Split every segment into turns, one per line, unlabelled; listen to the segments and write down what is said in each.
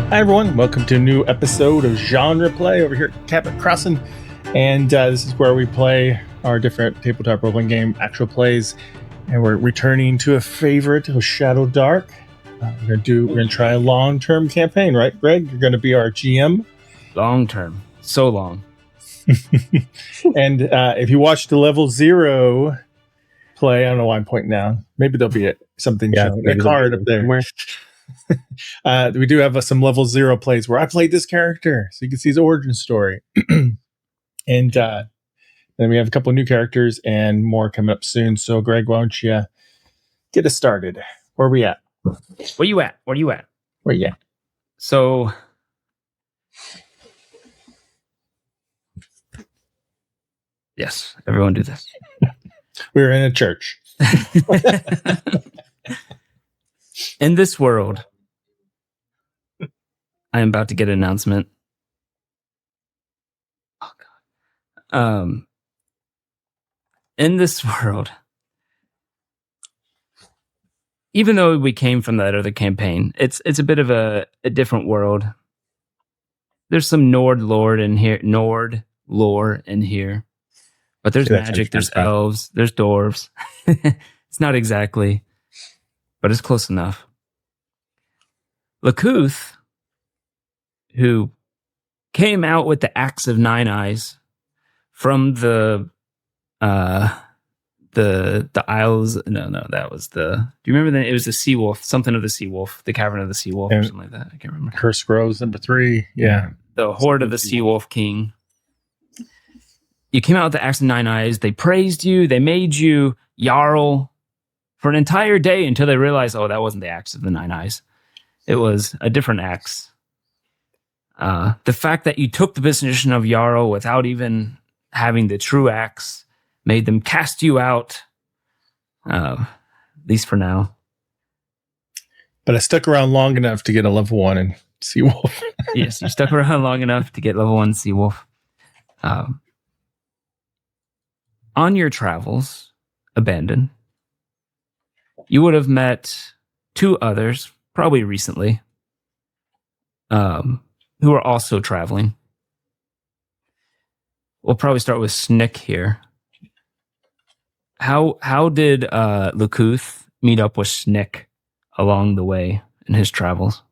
Hi everyone, welcome to a new episode of GenrePlay over here at Cabot Crossing. And this is where we play our different tabletop role-playing game actual plays. And we're returning to a favorite of Shadowdark. We're gonna try a long-term campaign, right, Greg? You're gonna be our GM.
Long-term. So long.
And if you watch the level 0 play, I don't know why I'm pointing now. Maybe there'll be something showing. A card up there. We do have some level 0 plays where I played this character, so you can see his origin story. And then we have a couple of new characters and more coming up soon. So, Greg, why don't you get us started? Where are we at?
Where you at?
Where you at?
So, yes, everyone do this.
We're in a church.
In this world, I am about to get an announcement. Oh God. In this world, even though we came from that other campaign, it's a bit of a different world. There's some Nord lore in here, but there's magic, there's elves, there's dwarves. It's not exactly, but it's close enough. Lakuth, who came out with the Axe of Nine Eyes from the Isles. No, that was the. Do you remember that? It was the Sea Wolf, something of the Sea Wolf, the Cavern of the Sea Wolf, or something like that. I can't remember.
Curse Groves #3. Yeah,
the Horde of the Sea Wolf King. You came out with the Axe of Nine Eyes. They praised you. They made you Jarl for an entire day until they realized, oh, that wasn't the Axe of the Nine Eyes. It was a different axe. The fact that you took the position of Jarl without even having the true axe made them cast you out, at least for now.
But I stuck around long enough to get a level 1 in Sea Wolf.
Yes, you stuck around long enough to get level 1 Sea Wolf. On your travels, Abandoned, you would have met 2 others, probably recently, who are also traveling. We'll probably start with Snick here. How did Lakuth meet up with Snick along the way in his travels?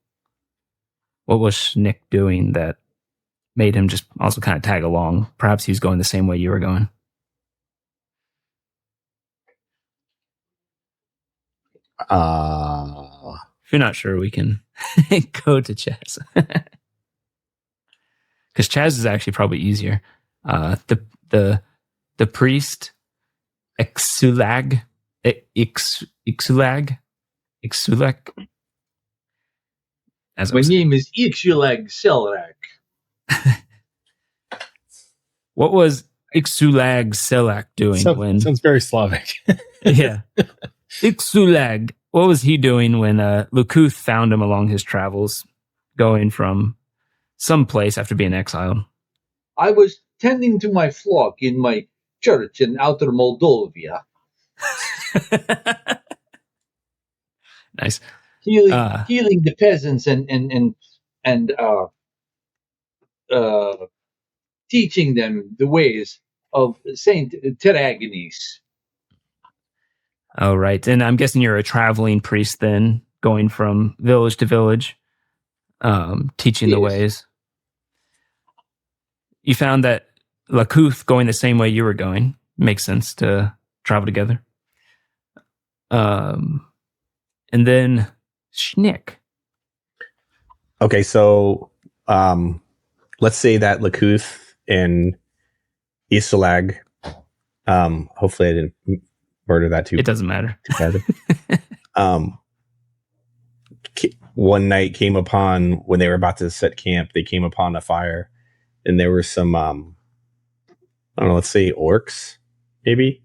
What was Snick doing that made him just also kind of tag along? Perhaps he was going the same way you were going. If you're not sure, we can go to Chaz. Because Chaz is actually probably easier. The priest Ixulag.
My name is Ixulag Selrak.
What was Ixulag Selak doing
Sounds very Slavic.
Yeah. Ixulag. What was he doing when Lakuth found him along his travels, going from some place after being exiled?
I was tending to my flock in my church in outer Moldovia.
Nice.
Healing the peasants and teaching them the ways of Saint Teragonis.
Oh, right. And I'm guessing you're a traveling priest then, going from village to village, teaching the ways. You found that Lakuth going the same way you were going makes sense to travel together. And then Schnick.
Okay, so let's say that Lakuth and Isulag, hopefully I didn't murder that too.
It doesn't matter.
One night came upon, when they were about to set camp, they came upon a fire, and there were some, I don't know, let's say orcs, maybe,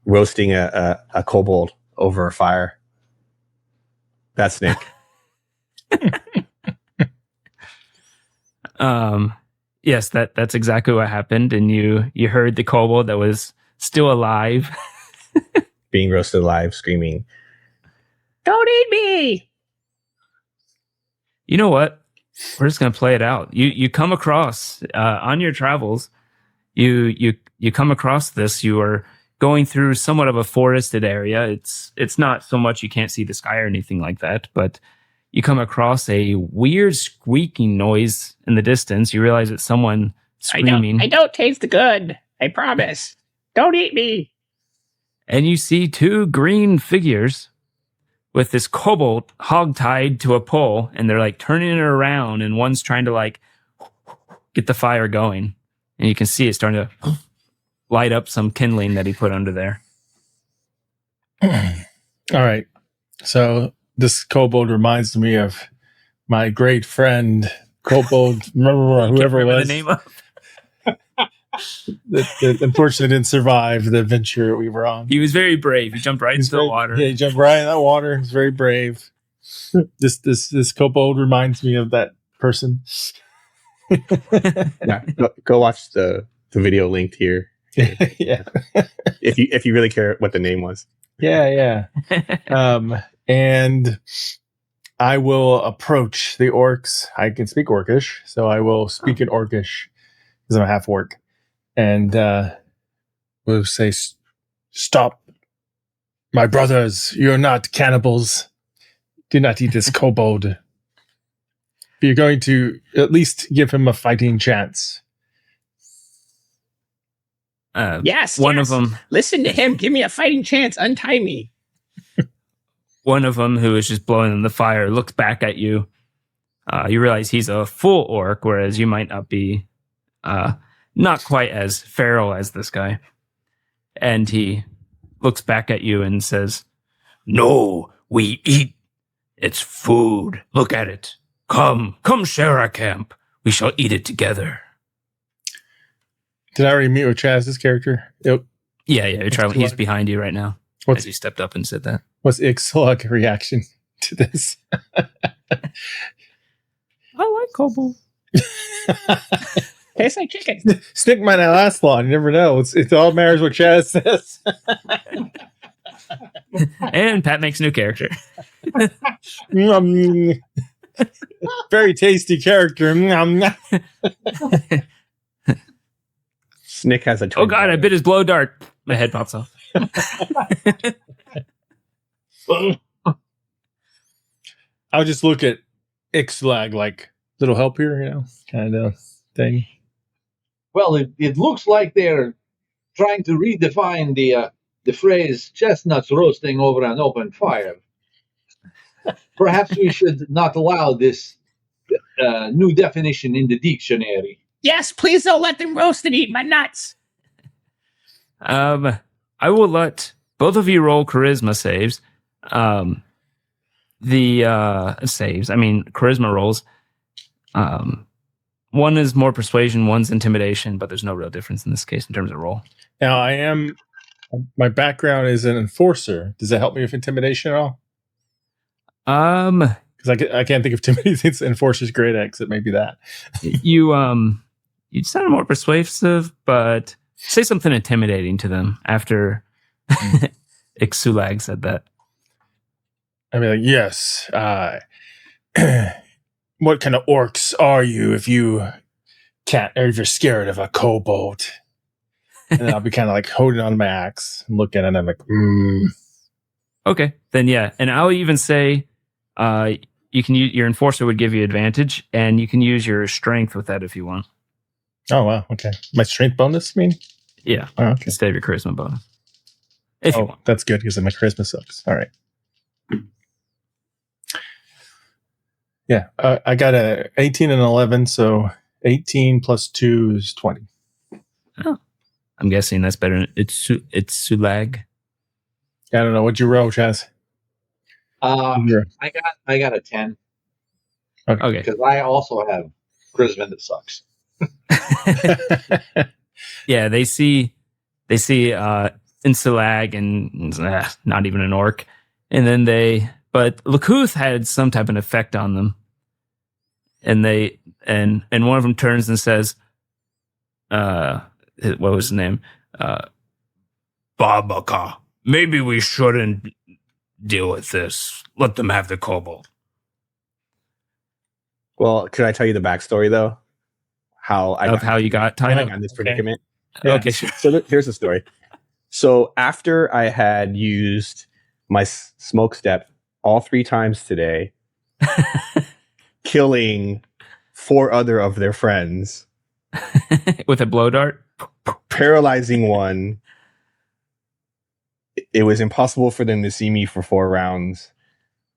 roasting a kobold over a fire. That's Nick.
Yes, that's exactly what happened, and you heard the kobold that was still alive
being roasted alive, screaming,
"Don't eat me!" You know what? We're just gonna play it out. You come across on your travels. You come across this. You are going through somewhat of a forested area. It's not so much you can't see the sky or anything like that, but you come across a weird squeaking noise in the distance. You realize it's someone screaming.
I don't taste good. I promise. Don't eat me.
And you see two green figures with this kobold hog-tied to a pole, and they're like turning it around, and one's trying to like get the fire going. And you can see it starting to light up some kindling that he put under there.
All right. So this kobold reminds me of my great friend, kobold, remember whoever it was.
The name of?
that unfortunately didn't survive the adventure we were on.
He was very brave. He jumped right into the water.
Yeah, he jumped right in that water. He's very brave. This kobold reminds me of that person.
Yeah, go watch the video linked here.
Yeah.
If you really care what the name was.
Yeah. And I will approach the orcs. I can speak Orcish, so I will speak in Orcish because I'm a half orc. And we'll say, "Stop, my brothers! You're not cannibals. Do not eat this kobold. You're going to at least give him a fighting chance."
Yes.
One of them.
Listen to him. Give me a fighting chance. Untie me.
One of them, who is just blowing in the fire, looks back at you. You realize he's a full orc, whereas you might not be not quite as feral as this guy. And he looks back at you and says, "No, we eat. It's food. Look at it. Come share our camp. We shall eat it together."
Did I already meet with Chaz's character? Yep.
Yeah. He's behind you right now. As he stepped up and said that.
What's Ixlug's reaction to this?
I like kobold.
Tastes like chicken.
Snick might not last long. You never know. It all matters what Chaz says.
And Pat makes a new character.
Very tasty character.
Snick has a
Oh god, I bit his blow dart. My head pops off.
I'll just look at Ixlag like little help here, kind of thing.
Well, it looks like they're trying to redefine the phrase "chestnuts roasting over an open fire." Perhaps we should not allow this new definition in the dictionary.
Yes, please don't let them roast and eat my nuts.
I will let both of you roll charisma saves. Charisma rolls. One is more persuasion, one's intimidation, but there's no real difference in this case in terms of roll.
Now, my background is an enforcer. Does that help me with intimidation at all? Because I can't think of too many things enforcer's great at, it may be that.
You sound more persuasive, but say something intimidating to them after Ixulag said that.
I mean, like, yes. What kind of orcs are you if you can't, or if you're scared of a kobold? And then I'll be kind of like holding on to my axe and looking at it, and I'm like,
Okay, then yeah. And I'll even say you can use your enforcer would give you advantage, and you can use your strength with that if you want.
Oh, wow. Okay. My strength bonus, mean?
Yeah.
Oh, okay.
Instead of your charisma bonus. If you want.
That's good because my charisma sucks. All right. Yeah. I got a 18 and 11, so 18 plus 2 is 20.
Oh. I'm guessing that's better. It's Sulag.
I don't know. What'd you roll, Chaz?
I got a 10.
Okay.
Because I also have charisma that sucks.
Yeah, they see Insulag and not even an orc, and then but Lakuth had some type of effect on them, and one of them turns and says, "What was his name? Babaka. Maybe we shouldn't deal with this. Let them have the kobold."
Well, could I tell you the backstory though? How I got in this predicament?
Yeah. Okay, sure.
So here's the story. So after I had used my smoke step all 3 times today, killing 4 other of their friends
with a blow dart,
paralyzing one. It was impossible for them to see me for 4 rounds.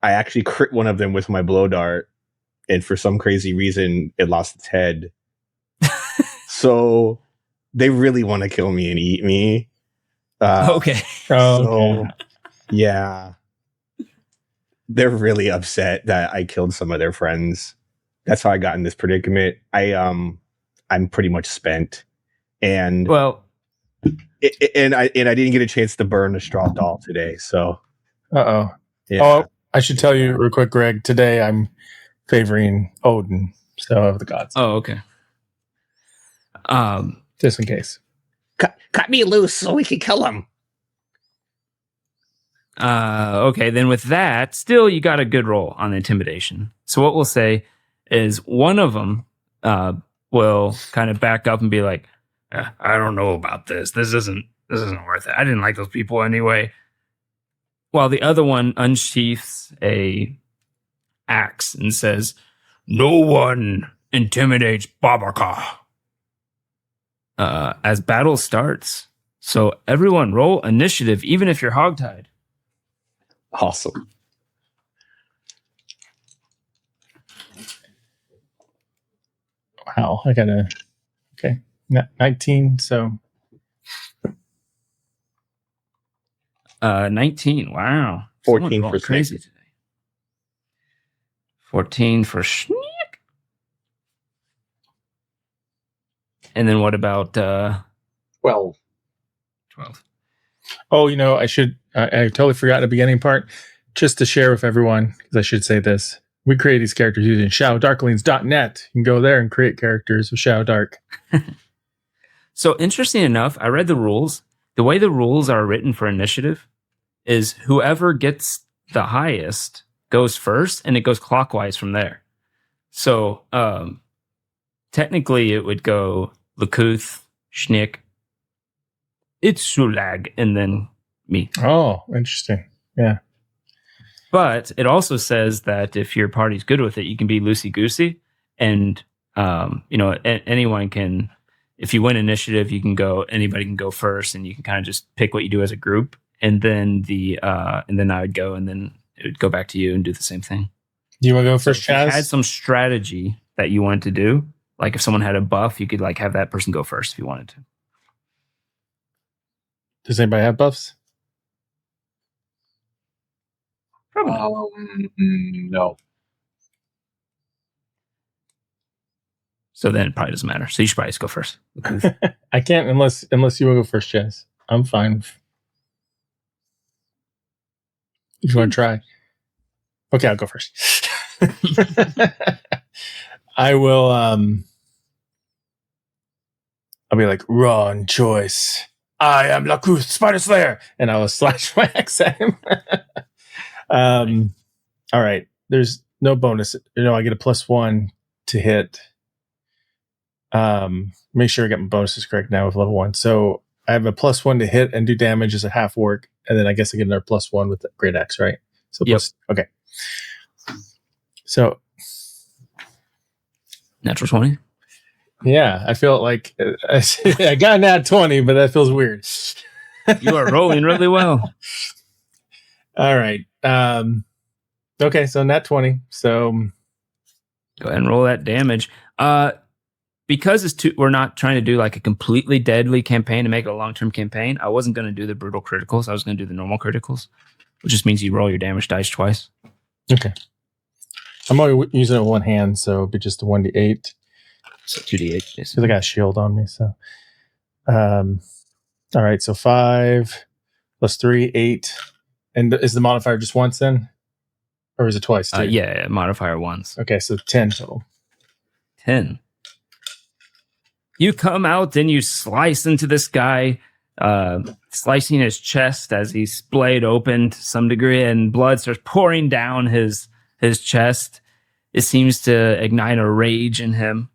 I actually crit one of them with my blow dart, and for some crazy reason, it lost its head. So they really want to kill me and eat me.
Okay.
So, yeah. They're really upset that I killed some of their friends. That's how I got in this predicament. I'm pretty much spent. And I didn't get a chance to burn a straw doll today. So
yeah. Oh, I should tell you real quick, Greg. Today I'm favoring Odin, so of the gods.
Oh, okay.
Just in case.
Cut me loose so we can kill him.
Okay, then with that, still you got a good roll on the intimidation. So what we'll say is one of them will kind of back up and be like, I don't know about this. This isn't worth it. I didn't like those people anyway. While the other one unsheaths a axe and says, no one intimidates Babaka. As battle starts. So everyone roll initiative, even if you're hogtied.
Awesome.
Wow, I gotta. Okay, 19. So
19. Wow,
14 for
crazy today. 14 for Schnick. And then what about
12?
12.
Oh, I should. I totally forgot the beginning part. Just to share with everyone, because I should say this. We create these characters using shadowdarklings.net. You can go there and create characters with Shadow Dark.
So interesting enough, I read the rules. The way the rules are written for initiative is whoever gets the highest goes first, and it goes clockwise from there. So technically, it would go Lakuth, Schnick, Itzulag, and then me.
Oh, interesting. Yeah.
But it also says that if your party's good with it, you can be loosey-goosey. And, anyone can, if you win initiative, anybody can go first, and you can kind of just pick what you do as a group. And then and then I would go, and then it would go back to you and do the same thing.
Do you want to go first,
Chaz?
Chaz?
Had some strategy that you wanted to do. Like if someone had a buff, you could have that person go first if you wanted to.
Does anybody have buffs?
Probably
No.
So then it probably doesn't matter. So you should probably just go first.
I can't unless you want to go first, Chaz. I'm fine. If you want to try. Okay, I'll go first. I will I'll be like, wrong choice. I am Lakuth, Spider Slayer, and I will slash my axe at him. All right. There's no bonus. I get a +1 to hit. Make sure I get my bonuses correct now with level 1. So I have a +1 to hit and do damage as a half orc, and then I guess I get another +1 with the great axe, right? So
yep.
Okay. So
natural 20.
Yeah, I feel like I got an nat 20, but that feels weird.
You are rolling really well.
All right. Okay, so nat 20. So
go ahead and roll that damage. Because we're not trying to do like a completely deadly campaign to make it a long-term campaign, I wasn't going to do the brutal criticals. I was going to do the normal criticals, which just means you roll your damage dice twice.
Okay. I'm only using it with one hand, so it'd be just a 1d8.
So 2d8.
Because I got a shield on me, so. All right, so 5 + 3, 8. And is the modifier just once then? Or is it twice? Too?
Yeah, modifier once.
Okay, so 10 total.
10. You come out and you slice into this guy, slicing his chest as he's splayed open to some degree, and blood starts pouring down his chest. It seems to ignite a rage in him.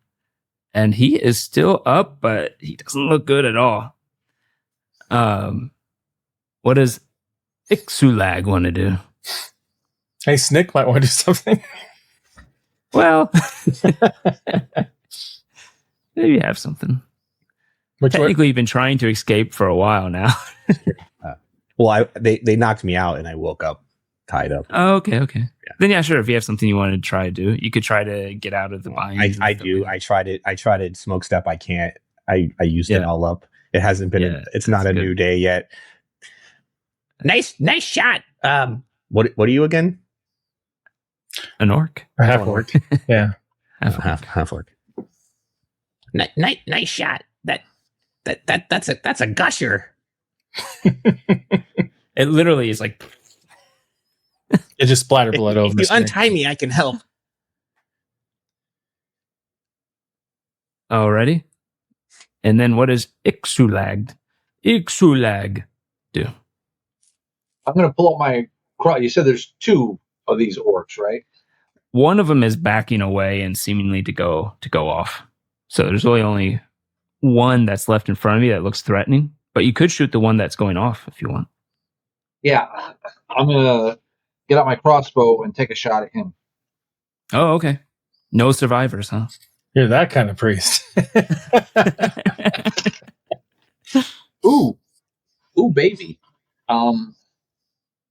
And he is still up, but he doesn't look good at all. What does Ixulag want to do?
Hey, Snick might want to do something.
Well, maybe have something. Technically, you've been trying to escape for a while now.
They knocked me out and I woke up tied up.
Oh, okay. Yeah. Then yeah, sure. If you have something you want to try to do, you could try to get out of the bind.
I do. I tried it. Smoke step. I can't. I used it all up. It hasn't been. It's not a new day yet.
Nice shot.
What are you again?
An orc.
A half orc. Yeah.
Half orc.
Nice shot. That's a gusher.
It literally is like.
It just splattered blood over.
If you untie me, I can help.
Alrighty. And then what does Ixulag do?
I'm going to pull up my cross. You said there's 2 of these orcs, right?
One of them is backing away and seemingly to go off. So there's really only one that's left in front of you that looks threatening. But you could shoot the one that's going off if you want.
Yeah, I'm going to get out my crossbow and take a shot at him.
Oh, okay. No survivors, huh?
You're that kind of priest.
Ooh, baby.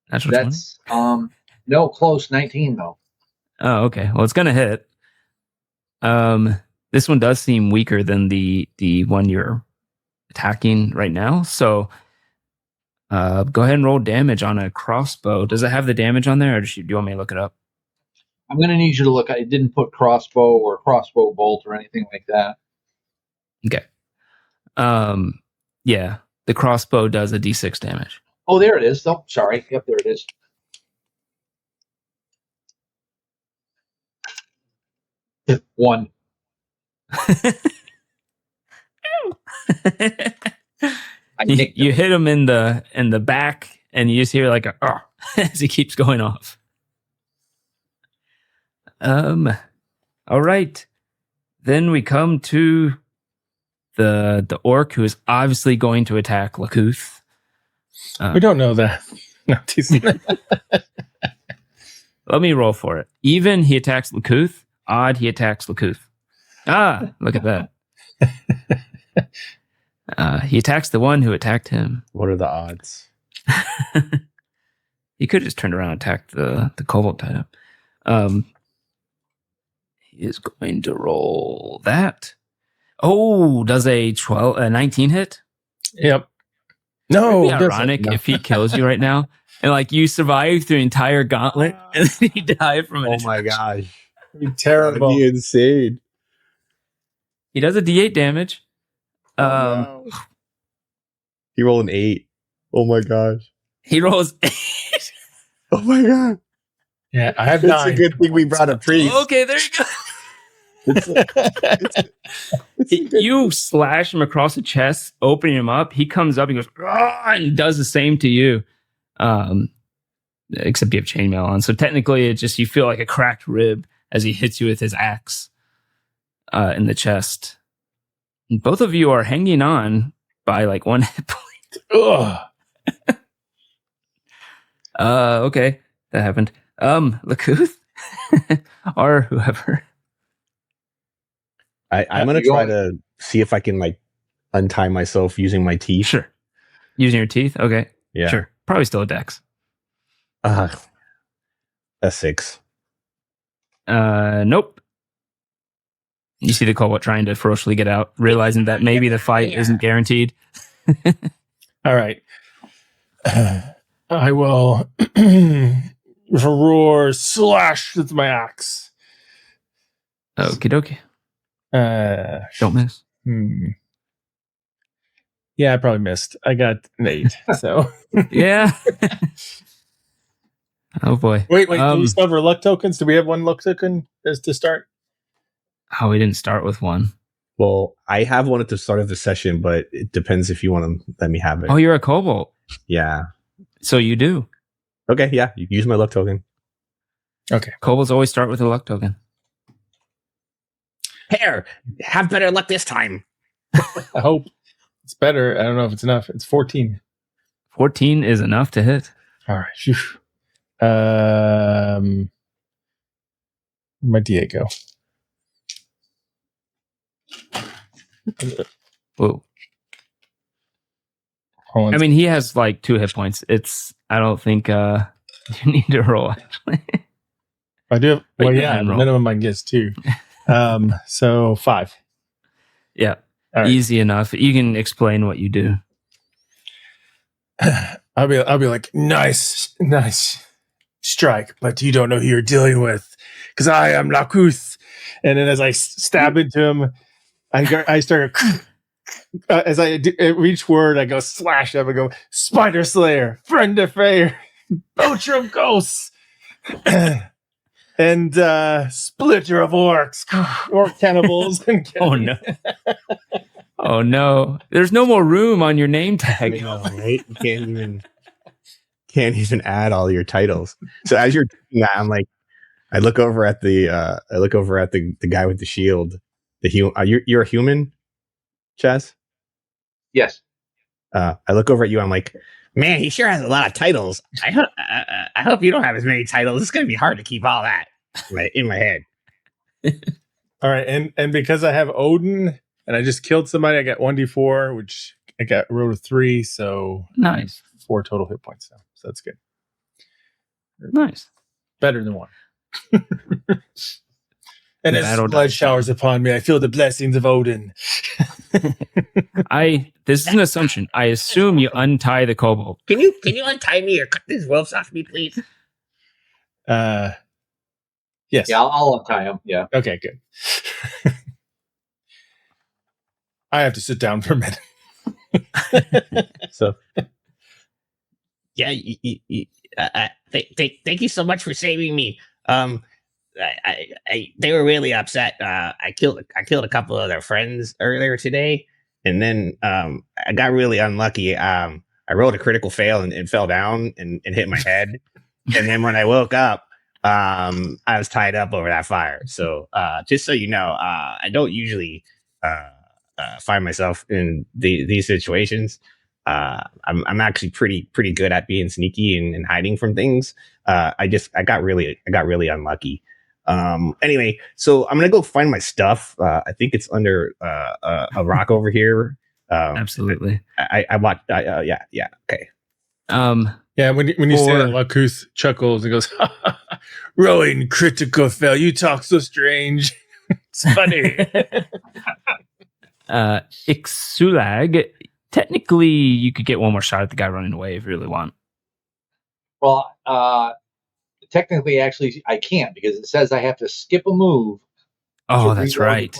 That's
no, close. 19 though.
Oh, okay. Well, it's gonna hit. This one does seem weaker than the one you're attacking right now. So, go ahead and roll damage on a crossbow. Does it have the damage on there, or do you want me to look it up?
I'm going to need you to look. I didn't put crossbow or crossbow bolt or anything like that.
Okay. Yeah, the crossbow does a d6 damage.
Oh, there it is. Oh, sorry. Yep, there it is. One.
You hit him in the back, and you just hear like a as he keeps going off. All right. Then we come to the orc who is obviously going to attack Lakuth.
We don't know that. No, teasing.
Let me roll for it. Even, he attacks Lakuth. Odd, he attacks Lakuth. Look at that. He attacks the one who attacked him.
What are the odds?
He could just turn around and attack the kobold tied up. He is going to roll that. Oh, does a 19 hit?
Yep. No,
it'd be ironic if he kills you right now, and like you survive through the entire gauntlet, and then you die from it.
Oh my gosh,
it'd be terrible.
That'd be insane.
He does a D8 damage.
No. He rolled an 8. Oh my gosh.
He rolls 8.
Oh my god.
Yeah, I have
9.
It's
a good thing we brought a priest.
Okay, there you go. You slash him across the chest, opening him up. He comes up and goes, and does the same to you. Except you have chainmail on. So technically, it's just you feel like a cracked rib as he hits you with his axe in the chest. And both of you are hanging on by like 1 hit point. Okay, that happened. Lakuth or whoever.
I'm gonna try to see if I can like untie myself using my teeth.
Sure. Using your teeth? Okay.
Yeah.
Sure. Probably still a dex.
A 6.
Nope. You see the kobold trying to ferociously get out, realizing that maybe the fight isn't guaranteed.
All right. I will roar slash with my axe.
Okie dokie. Don't miss.
Yeah, I probably missed. I got an 8. So
yeah. Oh boy.
Wait. Do we still have our luck tokens? Do we have 1 luck token as to start?
Oh, we didn't start with 1.
Well, I have one at the start of the session, but it depends if you want to let me have it.
Oh, you're a kobold.
Yeah.
So you do.
Okay, yeah. You use my luck token.
Okay.
Kobolds always start with a luck token.
Here, have better luck this time.
I hope it's better. I don't know if it's enough. It's 14.
14 is enough to hit.
All right. Phew. My Diego.
Whoa.
I
mean, he has like 2 hit points. I don't think you need to roll, actually.
I do have, well, yeah, minimum I guess 2. So 5.
Yeah.
Right.
Easy enough. You can explain what you do.
I'll be like, nice strike, but you don't know who you're dealing with, because I am Lakuth. And then as I stab into him, I start as I reach word, I go slash up and go Spider Slayer, Friend of Fair, Poacher of Ghosts, and Splitter of Orcs, Orc Cannibals.
Oh no. Oh no! There's no more room on your name tag.
I know, right? You can't even add all your titles. So as you're doing that, I'm like, I look over at the guy with the shield. You're a human, Chess?
Yes.
I look over at you. I'm like,
man, he sure has a lot of titles. I hope you don't have as many titles. It's going to be hard to keep all that in my head.
All right, and because I have Odin and I just killed somebody, I got 1d4, which I rolled a 3, so
nice.
4 total hit points now. So that's good.
Nice.
Better than 1. And as blood showers upon me, I feel the blessings of Odin.
This is an assumption. I assume you untie the kobold.
Can you untie me or cut these ropes off me, please?
Yes.
Yeah, I'll untie him. Yeah.
Okay, good. I have to sit down for a minute.
So,
yeah. Thank you so much for saving me. They were really upset. I killed a couple of their friends earlier today, and then I got really unlucky. I rolled a critical fail and fell down and hit my head. And then when I woke up, I was tied up over that fire. So just so you know, I don't usually find myself in these situations. I'm actually pretty good at being sneaky and hiding from things. I got really unlucky. Anyway, so I'm gonna go find my stuff. I think it's under a rock over here.
Absolutely.
I watched. Yeah. Okay.
Yeah, when you say that, Lakuth chuckles and goes, "Rolling critical fail. You talk so strange. It's funny."
Ixulag, technically, you could get one more shot at the guy running away if you really want.
Well, technically, actually, I can't because it says I have to skip a move.
Oh, that's right.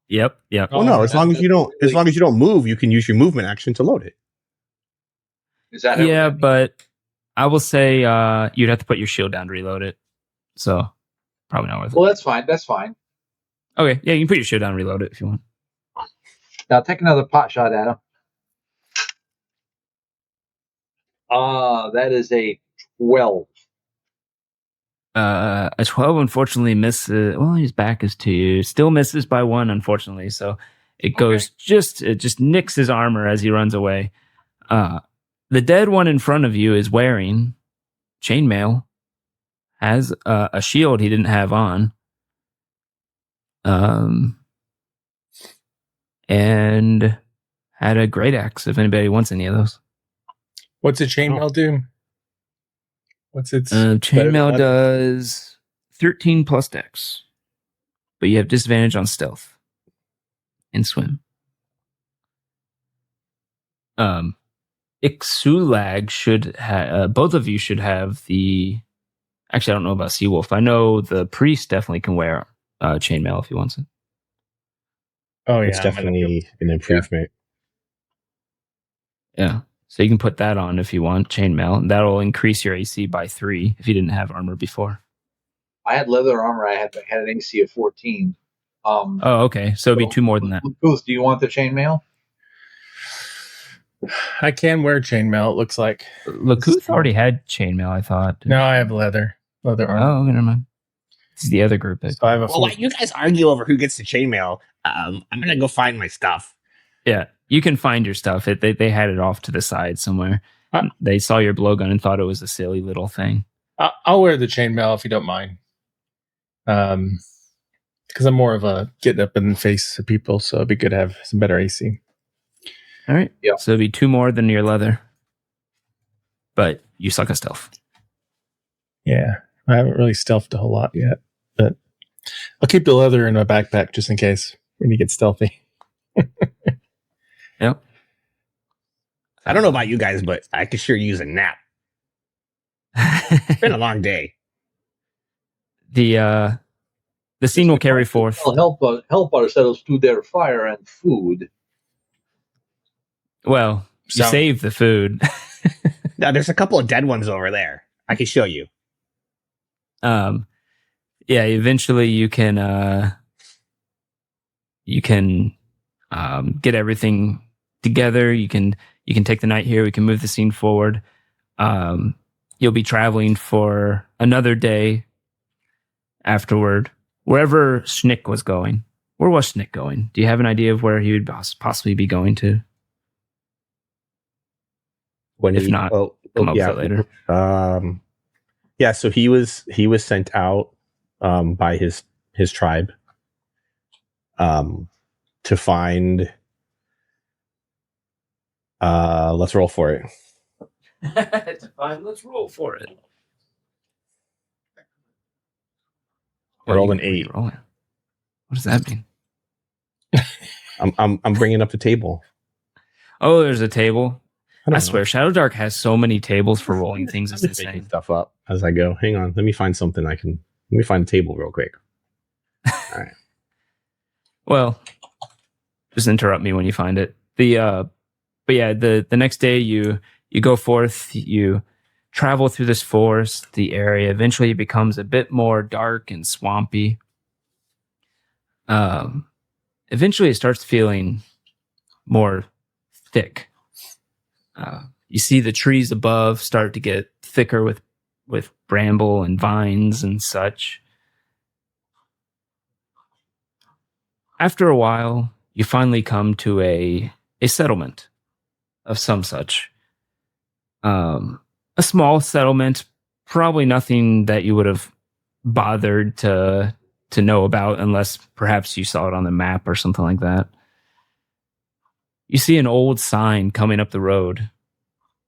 Yep.
Oh no, as long as you don't move, you can use your movement action to load it.
Is that
but I will say you'd have to put your shield down to reload it. So probably not worth it.
Well, that's fine. That's fine.
Okay, yeah, you can put your shield down and reload it if you want.
Now take another pot shot at him. That is a 12.
A 12 unfortunately misses. Well, his back is to you. Still misses by 1, unfortunately. So it goes it just nicks his armor as he runs away. The dead one in front of you is wearing chainmail, has a shield he didn't have on, and had a great axe. If anybody wants any of those,
what's a chainmail do? What's its
chainmail does 13 plus dex, but you have disadvantage on stealth and swim. Ixulag should have, both of you should have the. Actually, I don't know about Seawolf. I know the priest definitely can wear chainmail if he wants it.
Oh yeah,
it's definitely an improvement.
Yeah. So you can put that on if you want, chainmail. That'll increase your AC by 3 if you didn't have armor before.
I had leather armor. I had an AC of 14.
Oh, okay. So it'd be 2 more than that.
Booth, do you want the chainmail?
I can wear chainmail, it looks like.
Lakuth already had chainmail, I thought.
No, I have leather armor.
Oh, okay, never mind. It's the other group.
So I have a
well, while you guys argue over who gets the chainmail, I'm gonna go find my stuff.
Yeah, you can find your stuff. They had it off to the side somewhere. They saw your blowgun and thought it was a silly little thing.
I'll wear the chainmail if you don't mind. Because I'm more of a getting up in the face of people, so it'd be good to have some better AC.
All right.
Yeah.
So it'd be 2 more than your leather. But you suck at stealth.
Yeah. I haven't really stealthed a whole lot yet. But I'll keep the leather in my backpack just in case when you get stealthy.
Yep.
I don't know about you guys, but I could sure use a nap. It's been a long day.
The scene will carry forth.
We'll help ourselves to their fire and food.
Well, you save the food.
Now, there's a couple of dead ones over there. I can show you.
Yeah, eventually you can get everything together. You can take the night here. We can move the scene forward. You'll be traveling for another day afterward, wherever Schnick was going. Where was Schnick going? Do you have an idea of where he would possibly be going to? If not, come up with it later.
Yeah, so he was sent out by his tribe to find. Let's roll for it.
Let's roll for it.
I rolled an 8.
What does that mean?
I'm bringing up the table.
Oh, there's a table. I swear, Shadowdark has so many tables for rolling things. It's insane.
Making stuff up as I go. Hang on, let me find something. Let me find a table real quick. All right.
Well, just interrupt me when you find it. But yeah, the next day you go forth. You travel through this forest. The area eventually becomes a bit more dark and swampy. Eventually, it starts feeling more thick. You see the trees above start to get thicker with bramble and vines and such. After a while, you finally come to a settlement of some such. A small settlement, probably nothing that you would have bothered to know about unless perhaps you saw it on the map or something like that. You see an old sign coming up the road.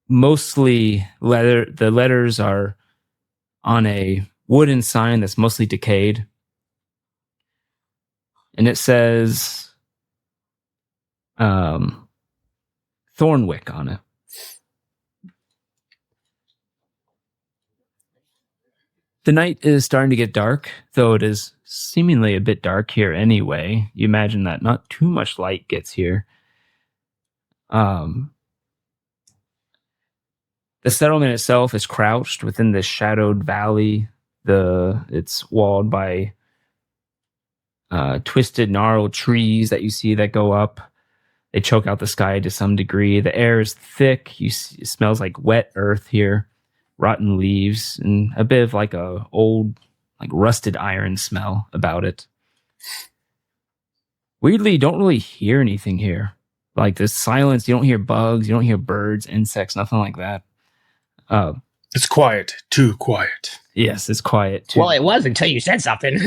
Mostly leather. The letters are on a wooden sign that's mostly decayed. And it says Thornwick on it. The night is starting to get dark, though it is seemingly a bit dark here anyway. You imagine that not too much light gets here. The settlement itself is crouched within this shadowed valley. It's walled by twisted, gnarled trees that you see that go up. They choke out the sky to some degree. The air is thick. It smells like wet earth here, rotten leaves, and a bit of like a old, like rusted iron smell about it. Weirdly, you don't really hear anything here. Like this silence, you don't hear bugs, you don't hear birds, insects, nothing like that.
It's quiet. Too quiet.
Yes, it's quiet too.
Well, it was until you said something.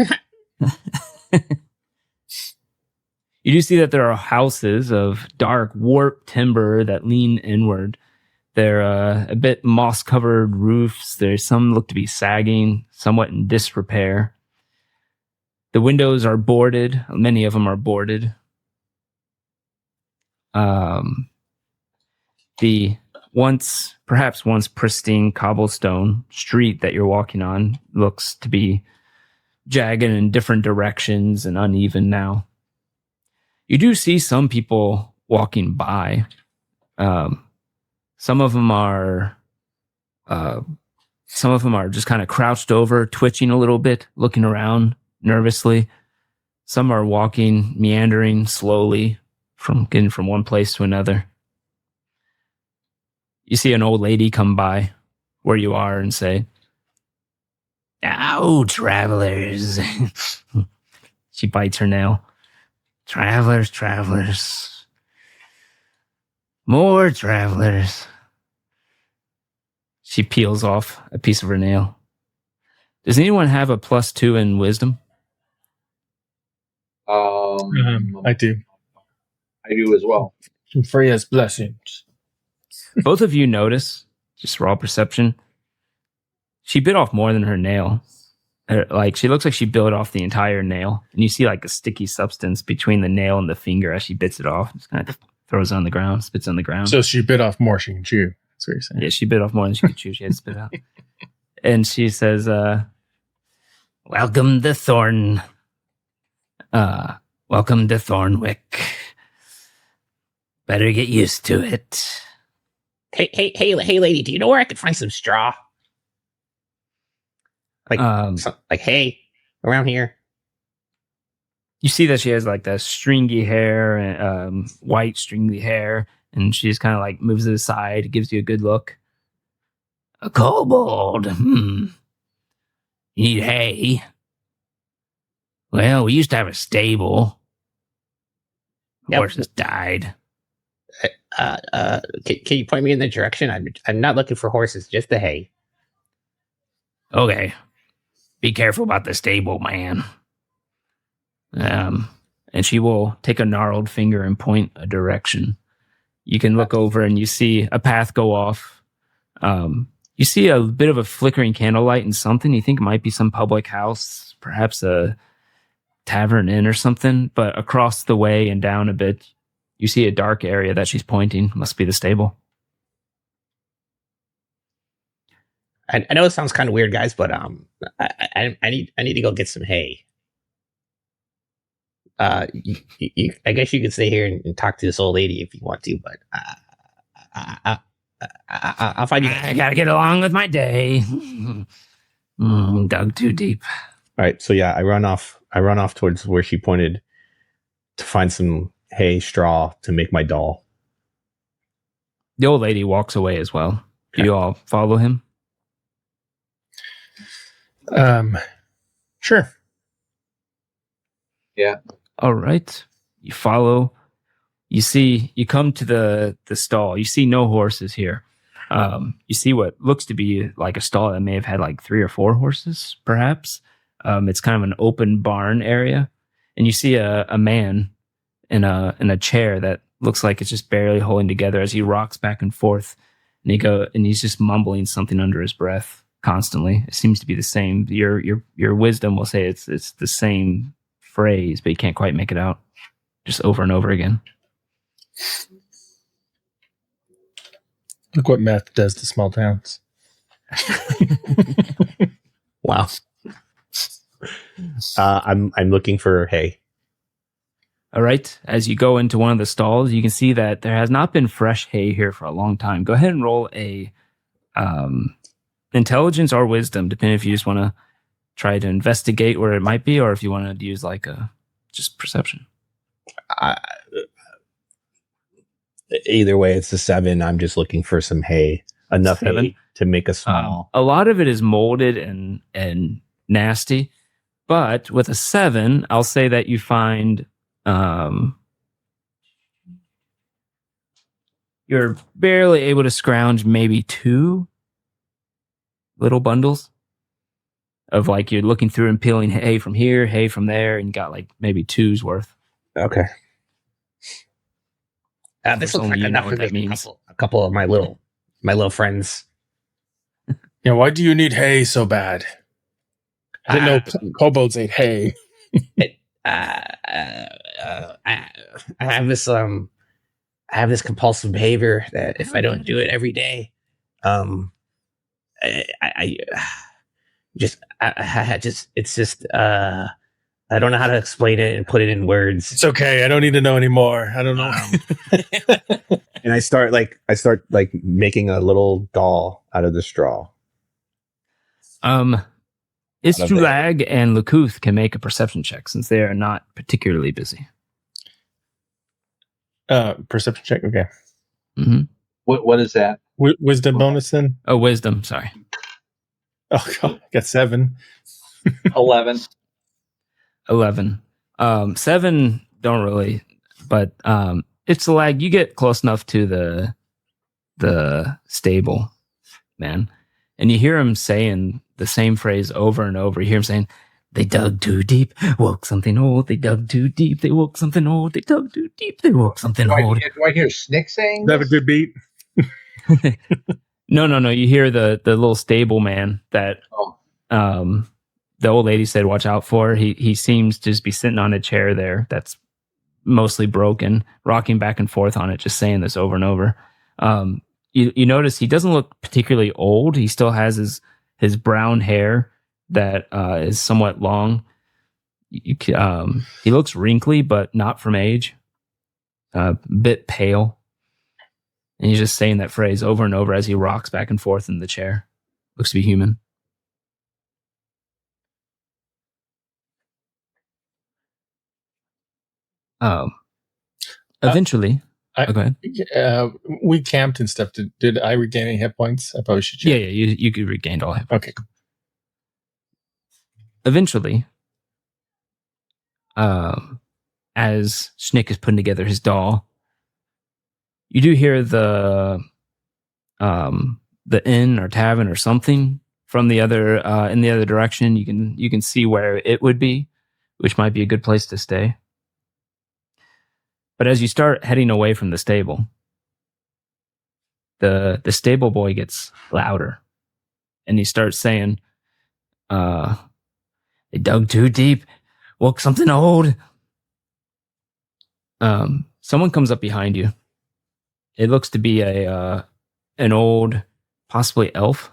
You do see that there are houses of dark, warped timber that lean inward. They're a bit moss-covered roofs. There's some look to be sagging, somewhat in disrepair. The windows are boarded. Many of them are boarded. The perhaps once pristine cobblestone street that you're walking on looks to be jagged in different directions and uneven now. You do see some people walking by. Some of them are just kind of crouched over, twitching a little bit, looking around nervously. Some are walking, meandering slowly, getting from one place to another. You see an old lady come by where you are and say, Oh, travelers. She bites her nail. Travelers. More travelers. She peels off a piece of her nail. Does anyone have a +2 in wisdom?
I do.
I do as well.
Freya's blessings.
Both of you notice, just raw perception, she bit off more than her nail. Like, she looks like she bit off the entire nail. And you see like a sticky substance between the nail and the finger as she bits it off. Just kind of throws it on the ground, spits on the ground.
So she bit off more she can chew. That's what you're saying.
Yeah, she bit off more than she could chew. She had to spit out. And she says, welcome to Thornwick. Better get used to it.
Hey, lady, do you know where I could find some straw? Like hay around here.
You see that she has like that stringy hair, and white stringy hair, and she just kind of like moves it aside, gives you a good look. A kobold. You need hay. Well, we used to have a stable. Horses died.
Can you point me in the direction? I'm not looking for horses, just the hay.
Okay. Be careful about the stable, man. And she will take a gnarled finger and point a direction. You can look over and you see a path go off. You see a bit of a flickering candlelight and something you think might be some public house, perhaps a tavern inn or something. But across the way and down a bit, you see a dark area that she's pointing. Must be the stable.
I know it sounds kind of weird, guys, but I need to go get some hay. I guess you could stay here and talk to this old lady if you want to, but I'll find you.
I gotta get along with my day. Dug too deep.
All right, so yeah, I run off towards where she pointed to find some hay, straw to make my doll.
The old lady walks away as well. Do you all follow him?
Sure.
Yeah.
All right. You follow. You come to the stall. You see no horses here. You see what looks to be like a stall that may have had like 3 or 4 horses, perhaps. It's kind of an open barn area. And you see a man in a chair that looks like it's just barely holding together as he rocks back and forth. And he's just mumbling something under his breath constantly. It seems to be the same. Your wisdom will say it's the same phrase, but you can't quite make it out. Just over and over again.
Look what meth does to small towns.
Wow. I'm looking for hay.
All right. As you go into one of the stalls, you can see that there has not been fresh hay here for a long time. Go ahead and roll a intelligence or wisdom, depending if you just want to try to investigate where it might be, or if you want to use like a just perception.
Either way, it's a 7. I'm just looking for some hay, enough
7?
hay to make a small.
A lot of it is molded and nasty, but with a 7, I'll say that you find you're barely able to scrounge maybe 2 little bundles of like you're looking through and peeling hay from here, hay from there, and you got like maybe 2's worth.
Okay.
This looks like enough for a couple of my little friends.
Yeah, why do you need hay so bad? I didn't know kobolds ate hay.
I have this compulsive behavior that if I don't do it every day, I don't know how to explain it and put it in words.
It's okay. I don't need to know anymore. I don't know.
And I start making a little doll out of the straw.
Istrulag and Lakuth can make a perception check since they are not particularly busy.
Perception check. Okay.
Mm-hmm.
What is that?
Wisdom bonus then?
Oh, wisdom. Sorry.
Oh god, I got 7.
11.
11. 7 don't really, but it's a lag. You get close enough to the stable, man, and you hear him saying the same phrase over and over. You hear him saying, "They dug too deep, woke something old. They dug too deep, they woke something old. They dug too deep, they woke something old."
Do I hear Snick saying
That have a good beat.
No. You hear the little stable man that the old lady said watch out for. He seems to just be sitting on a chair there that's mostly broken, rocking back and forth on it, just saying this over and over. You notice he doesn't look particularly old. He still has his brown hair that is somewhat long. He looks wrinkly, but not from age. A bit pale. And he's just saying that phrase over and over as he rocks back and forth in the chair. Looks to be human. Eventually, go ahead.
We camped and stuff. Did I regain any hit points? I probably should check.
Yeah. You could regain all hit points.
Okay.
Eventually, as Schnick is putting together his doll, you do hear the inn or tavern or something from the other in the other direction. You can see where it would be, which might be a good place to stay. But as you start heading away from the stable, the stable boy gets louder, and he starts saying, "They dug too deep, woke something old." Someone comes up behind you. It looks to be an old, possibly elf,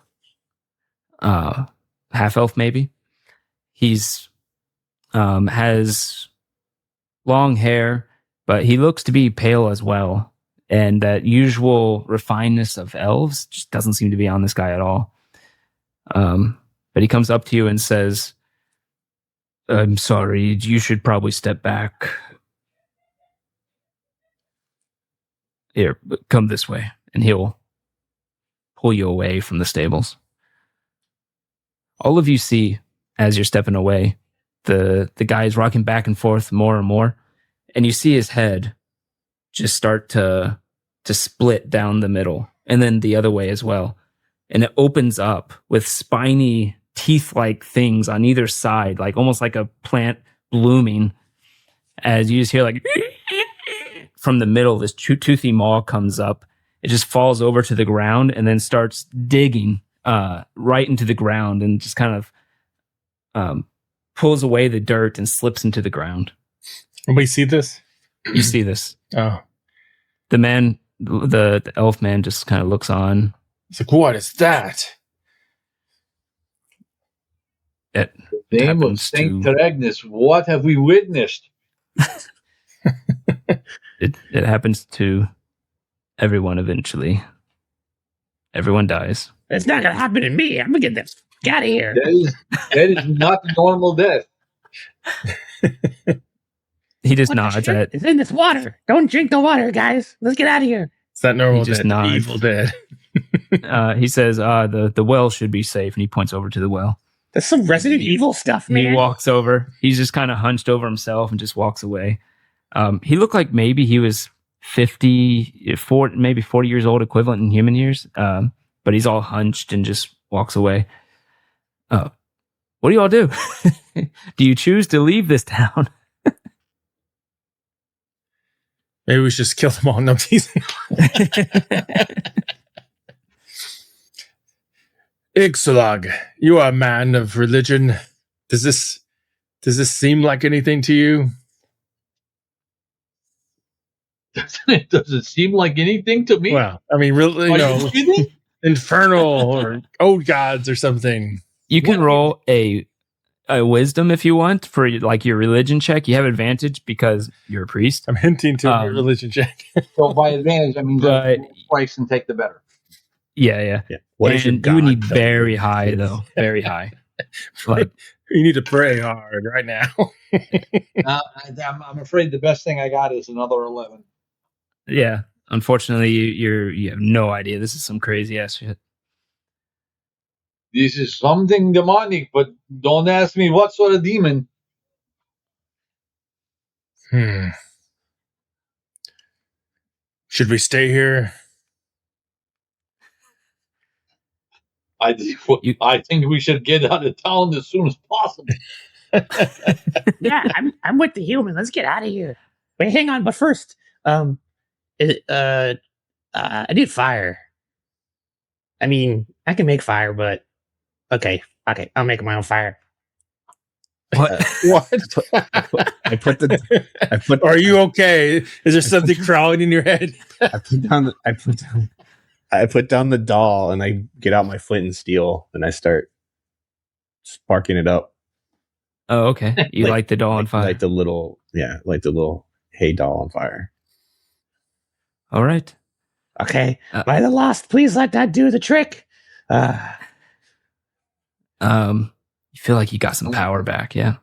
half elf maybe. He's has long hair, but he looks to be pale as well. And that usual refinedness of elves just doesn't seem to be on this guy at all. But he comes up to you and says, "I'm sorry, you should probably step back. Here, come this way." And he'll pull you away from the stables. All of you see, as you're stepping away, the guy is rocking back and forth more and more. And you see his head just start to split down the middle, and then the other way as well. And it opens up with spiny teeth-like things on either side, like almost like a plant blooming. As you just hear like from the middle, this toothy maw comes up. It just falls over to the ground and then starts digging right into the ground and just kind of pulls away the dirt and slips into the ground.
And we see this?
You see this.
Oh.
The man, the elf man just kind of looks on.
It's like, what is that?
In the name of Saint Agnes, what have we witnessed?
It happens to everyone eventually. Everyone dies.
It's not going to happen to me. I'm going to get this out of here.
That is not a normal death.
He just nods at it.
It's in this water. Don't drink the water, guys. Let's get out of here.
It's not normal
He just
dead.
nods.
Evil dead.
He says, the well should be safe, and he points over to the well.
That's some Resident Evil stuff, man.
He walks over. He's just kind of hunched over himself and just walks away. He looked like maybe he was 50, maybe 40 years old, equivalent in human years. But he's all hunched and just walks away. What do you all do? Do you choose to leave this town?
Maybe we should just kill them all. No, teasing. Ixalag, you are a man of religion. Does this seem like anything to you?
Does it seem like anything to me?
Well, I mean, really, infernal or old gods or something.
You can roll a wisdom if you want for like your religion check. You have advantage because you're a priest.
I'm hinting to a religion check.
So by advantage, I mean twice and take the better.
Yeah.
What is your God?
You would need very high though, very high. Like
you need to pray hard right now.
I'm afraid the best thing I got is another 11.
Yeah, unfortunately, you have no idea. This is some crazy ass shit.
This is something demonic, but don't ask me what sort of demon.
Should we stay here?
I think we should get out of town as soon as possible.
Yeah, I'm with the human. Let's get out of here. Wait, hang on. But first, I need fire. I mean, I can make fire, but okay, I'll make my own fire.
What?
What?
I put.
Are you okay? Is there something crawling in your head?
I put down the doll and I get out my flint and steel and I start sparking it up.
Oh, okay. You light the doll on fire.
Like the little hay doll on fire.
All right.
Okay. By the lost, please let that do the trick.
You feel like you got some power back, yeah.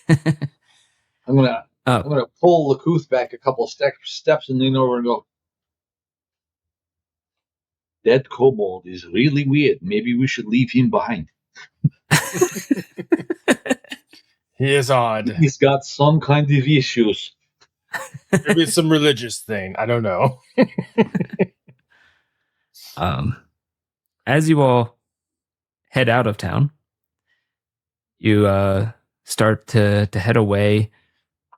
I'm gonna pull Lakuth back a couple steps and lean over and go, that kobold is really weird. Maybe we should leave him behind.
He is odd.
He's got some kind of issues.
Maybe it's some religious thing. I don't know.
As you all head out of town, you start to head away.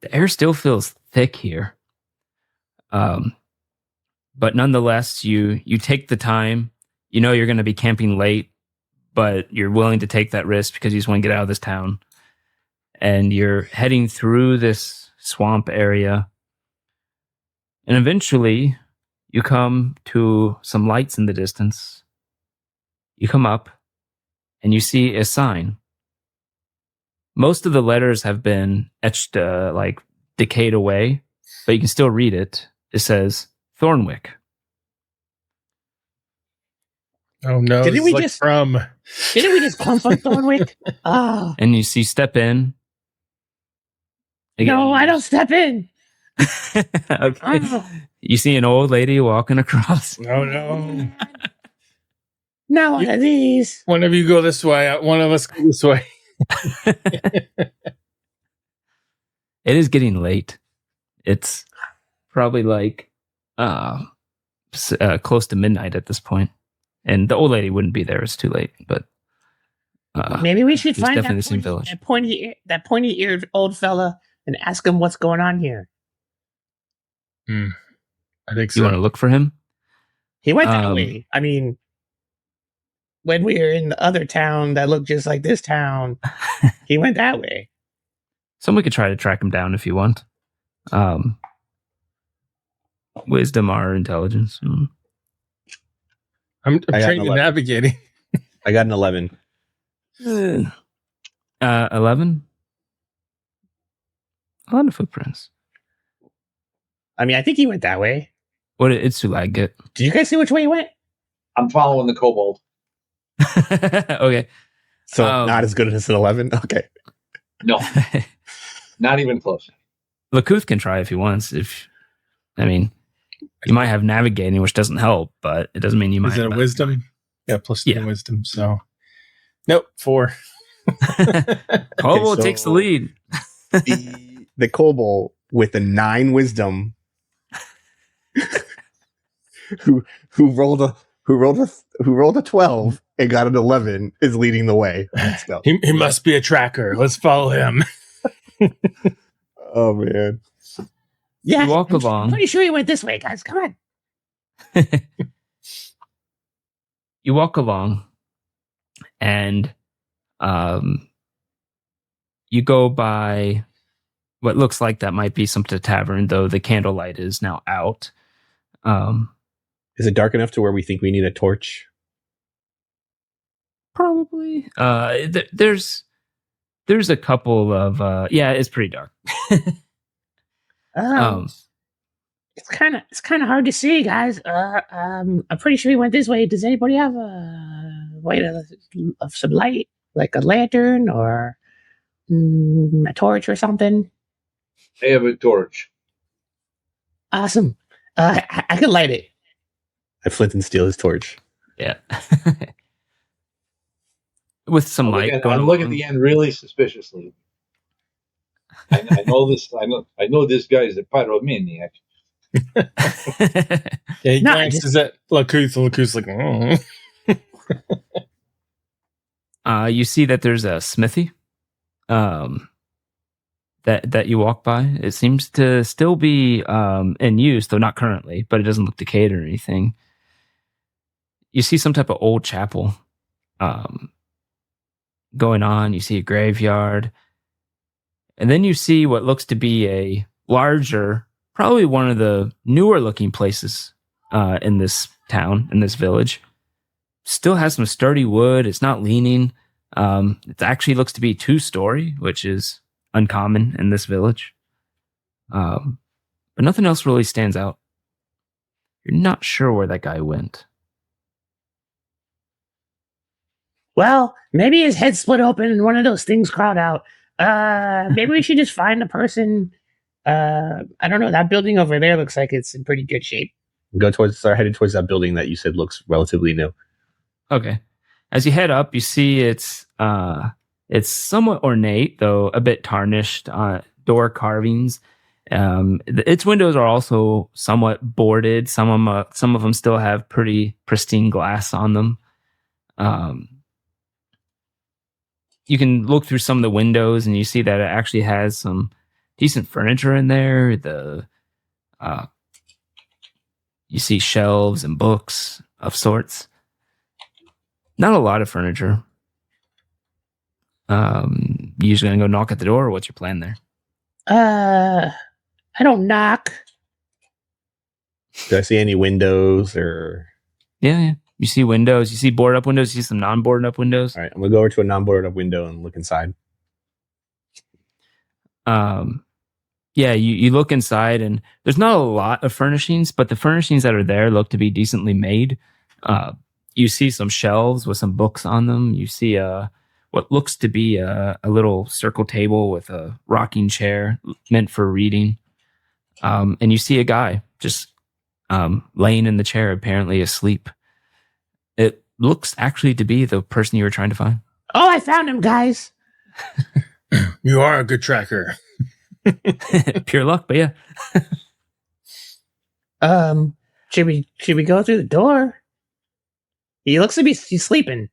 The air still feels thick here. But nonetheless, you take the time. You know you're going to be camping late, but you're willing to take that risk because you just want to get out of this town. And you're heading through this swamp area. And eventually, you come to some lights in the distance. You come up, and you see a sign. Most of the letters have been etched, decayed away, but you can still read it. It says Thornwick.
Oh no!
Didn't we just come from Thornwick? Oh.
And you see step in.
Again. No, I don't step in.
Okay. Oh. You see an old lady walking across.
Oh no!
Not one of these.
One of you go this way. One of us go this way.
It is getting late. It's probably like close to midnight at this point. And the old lady wouldn't be there. It's too late. But
maybe we should find that pointy-eared old fella and ask him what's going on here.
I think so.
You want to look for him?
He went that way. I mean, when we were in the other town that looked just like this town, he went that way.
Someone could try to track him down if you want. Wisdom or intelligence.
I'm trained in navigating.
I got an 11.
11? A lot of footprints.
I mean, I think he went that way.
What did Itsulag get?
Did you guys see which way he went?
I'm following the kobold.
Okay.
So not as good as an 11? Okay.
No. Not even close.
Lakuth can try if he wants. You might have navigating, which doesn't help, but it doesn't mean you might.
Is it a wisdom? Yeah, plus 2 wisdom. So, nope, 4.
Kobold takes the lead.
The kobold with a 9 wisdom, who rolled a 12 and got an 11, is leading the way. Let's go.
He must be a tracker. Let's follow him.
Oh man.
Yeah,
you walk along.
I'm pretty sure he went this way, guys. Come on.
You walk along, and you go by what looks like that might be some tavern, though the candlelight is now out.
Is it dark enough to where we think we need a torch?
Probably. There's a couple of it's pretty dark.
It's kind of hard to see, guys. I'm pretty sure he went this way. Does anybody have a way of some light, like a lantern or a torch or something?
I have a torch.
Awesome. I can light it.
I flint and steal his torch.
Yeah. with some light going
I look at the end really suspiciously. I know this. I know this guy is a pyromaniac.
Yeah, he glances at Lakuth, and Lakuth's like,
you see that there's a smithy that you walk by. It seems to still be in use, though not currently, but it doesn't look decayed or anything. You see some type of old chapel going on. You see a graveyard. And then you see what looks to be a larger, probably one of the newer looking places in this town, in this village. Still has some sturdy wood. It's not leaning. It actually looks to be 2-story, which is uncommon in this village. But nothing else really stands out. You're not sure where that guy went.
Well, maybe his head split open and one of those things crawled out. Maybe we should just find the person. I don't know. That building over there looks like it's in pretty good shape.
Start headed towards that building that you said looks relatively new.
Okay. As you head up, you see it's somewhat ornate, though a bit tarnished. Door carvings. Its windows are also somewhat boarded. Some of them still have pretty pristine glass on them. You can look through some of the windows and you see that it actually has some decent furniture in there. You see shelves and books of sorts. Not a lot of furniture. You usually gonna go knock at the door, or what's your plan there?
I don't knock.
Do I see any windows or?
Yeah. You see windows. You see boarded up windows. You see some non-boarded up windows.
All right, I'm gonna go over to a non-boarded up window and look inside.
Yeah, you look inside and there's not a lot of furnishings, but the furnishings that are there look to be decently made. You see some shelves with some books on them. You see what looks to be a little circle table with a rocking chair meant for reading. And you see a guy just laying in the chair, apparently asleep. It looks actually to be the person you were trying to find.
Oh, I found him, guys.
You are a good tracker.
Pure luck, but yeah.
Should we go through the door? He looks to be sleeping.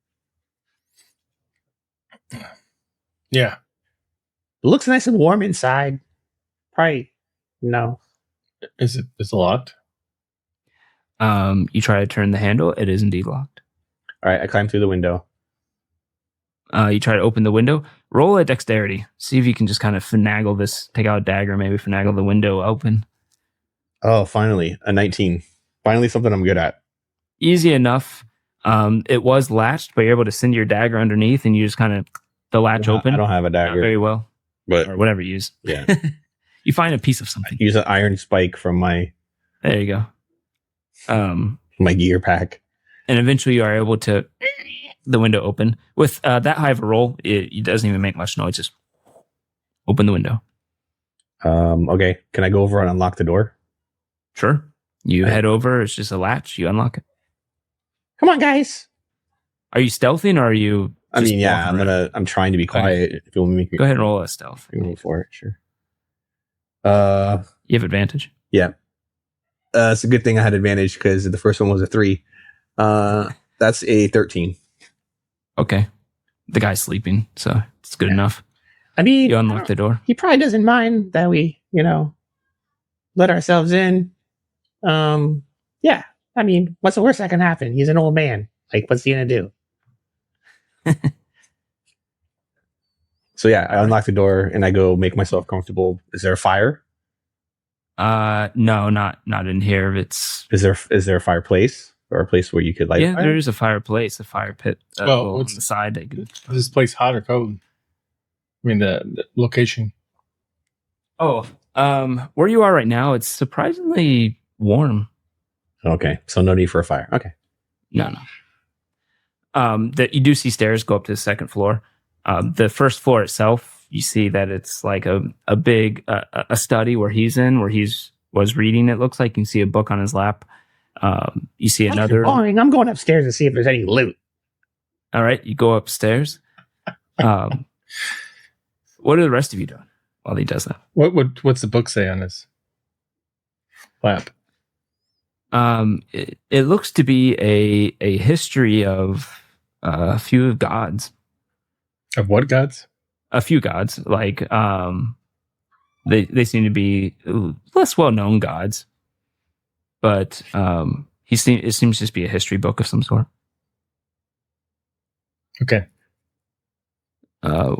Yeah.
It looks nice and warm inside. Probably no.
Is it locked?
You try to turn the handle. It is indeed locked.
All right, I climb through the window.
You try to open the window. Roll a dexterity. See if you can just kind of finagle this. Take out a dagger, maybe finagle the window open.
Oh, finally, a 19. Finally, something I'm good at.
Easy enough. It was latched, but you're able to send your dagger underneath, and you just kind of the latch open.
I don't have a dagger.
Not very well,
but
or whatever you use.
Yeah,
you find a piece of something.
I use an iron spike from my.
There you go.
My gear pack,
and eventually you are able to the window open with that high of a roll. It doesn't even make much noise. Just open the window.
Okay, can I go over and unlock the door?
Sure. You head over. It's just a latch. You unlock it.
Come on, guys.
Are you stealthing or are you?
I mean, yeah, I'm trying to be quiet. Okay. If you want me to
go ahead and roll a stealth.
Roll for it, sure.
You have advantage.
Yeah. It's a good thing I had advantage because the first one was a 3. That's a 13.
Okay. The guy's sleeping, so it's good enough.
I mean,
you unlock the door.
He probably doesn't mind that we, let ourselves in. Yeah. I mean, what's the worst that can happen? He's an old man. Like, what's he gonna do?
So yeah, I unlock the door and I go make myself comfortable. Is there a fire?
No, not in here. Is
there a fireplace or a place where you could light?
Yeah, there is a fireplace, a fire pit. On the side.
Is this place hot or cold? I mean, the location.
Oh, where you are right now, it's surprisingly warm.
Okay, so no need for a fire. Okay,
no. That you do see stairs go up to the second floor. The first floor itself, you see that it's like a big a study where he's was reading. It looks like you can see a book on his lap. You see another.
Boring. I'm going upstairs to see if there's any loot.
All right, you go upstairs. What are the rest of you doing while he does that?
What's the book say on his lap?
It looks to be a history of a few gods.
Of what gods?
A few gods, like they seem to be less well known gods, but it seems to just be a history book of some sort.
Okay.
Are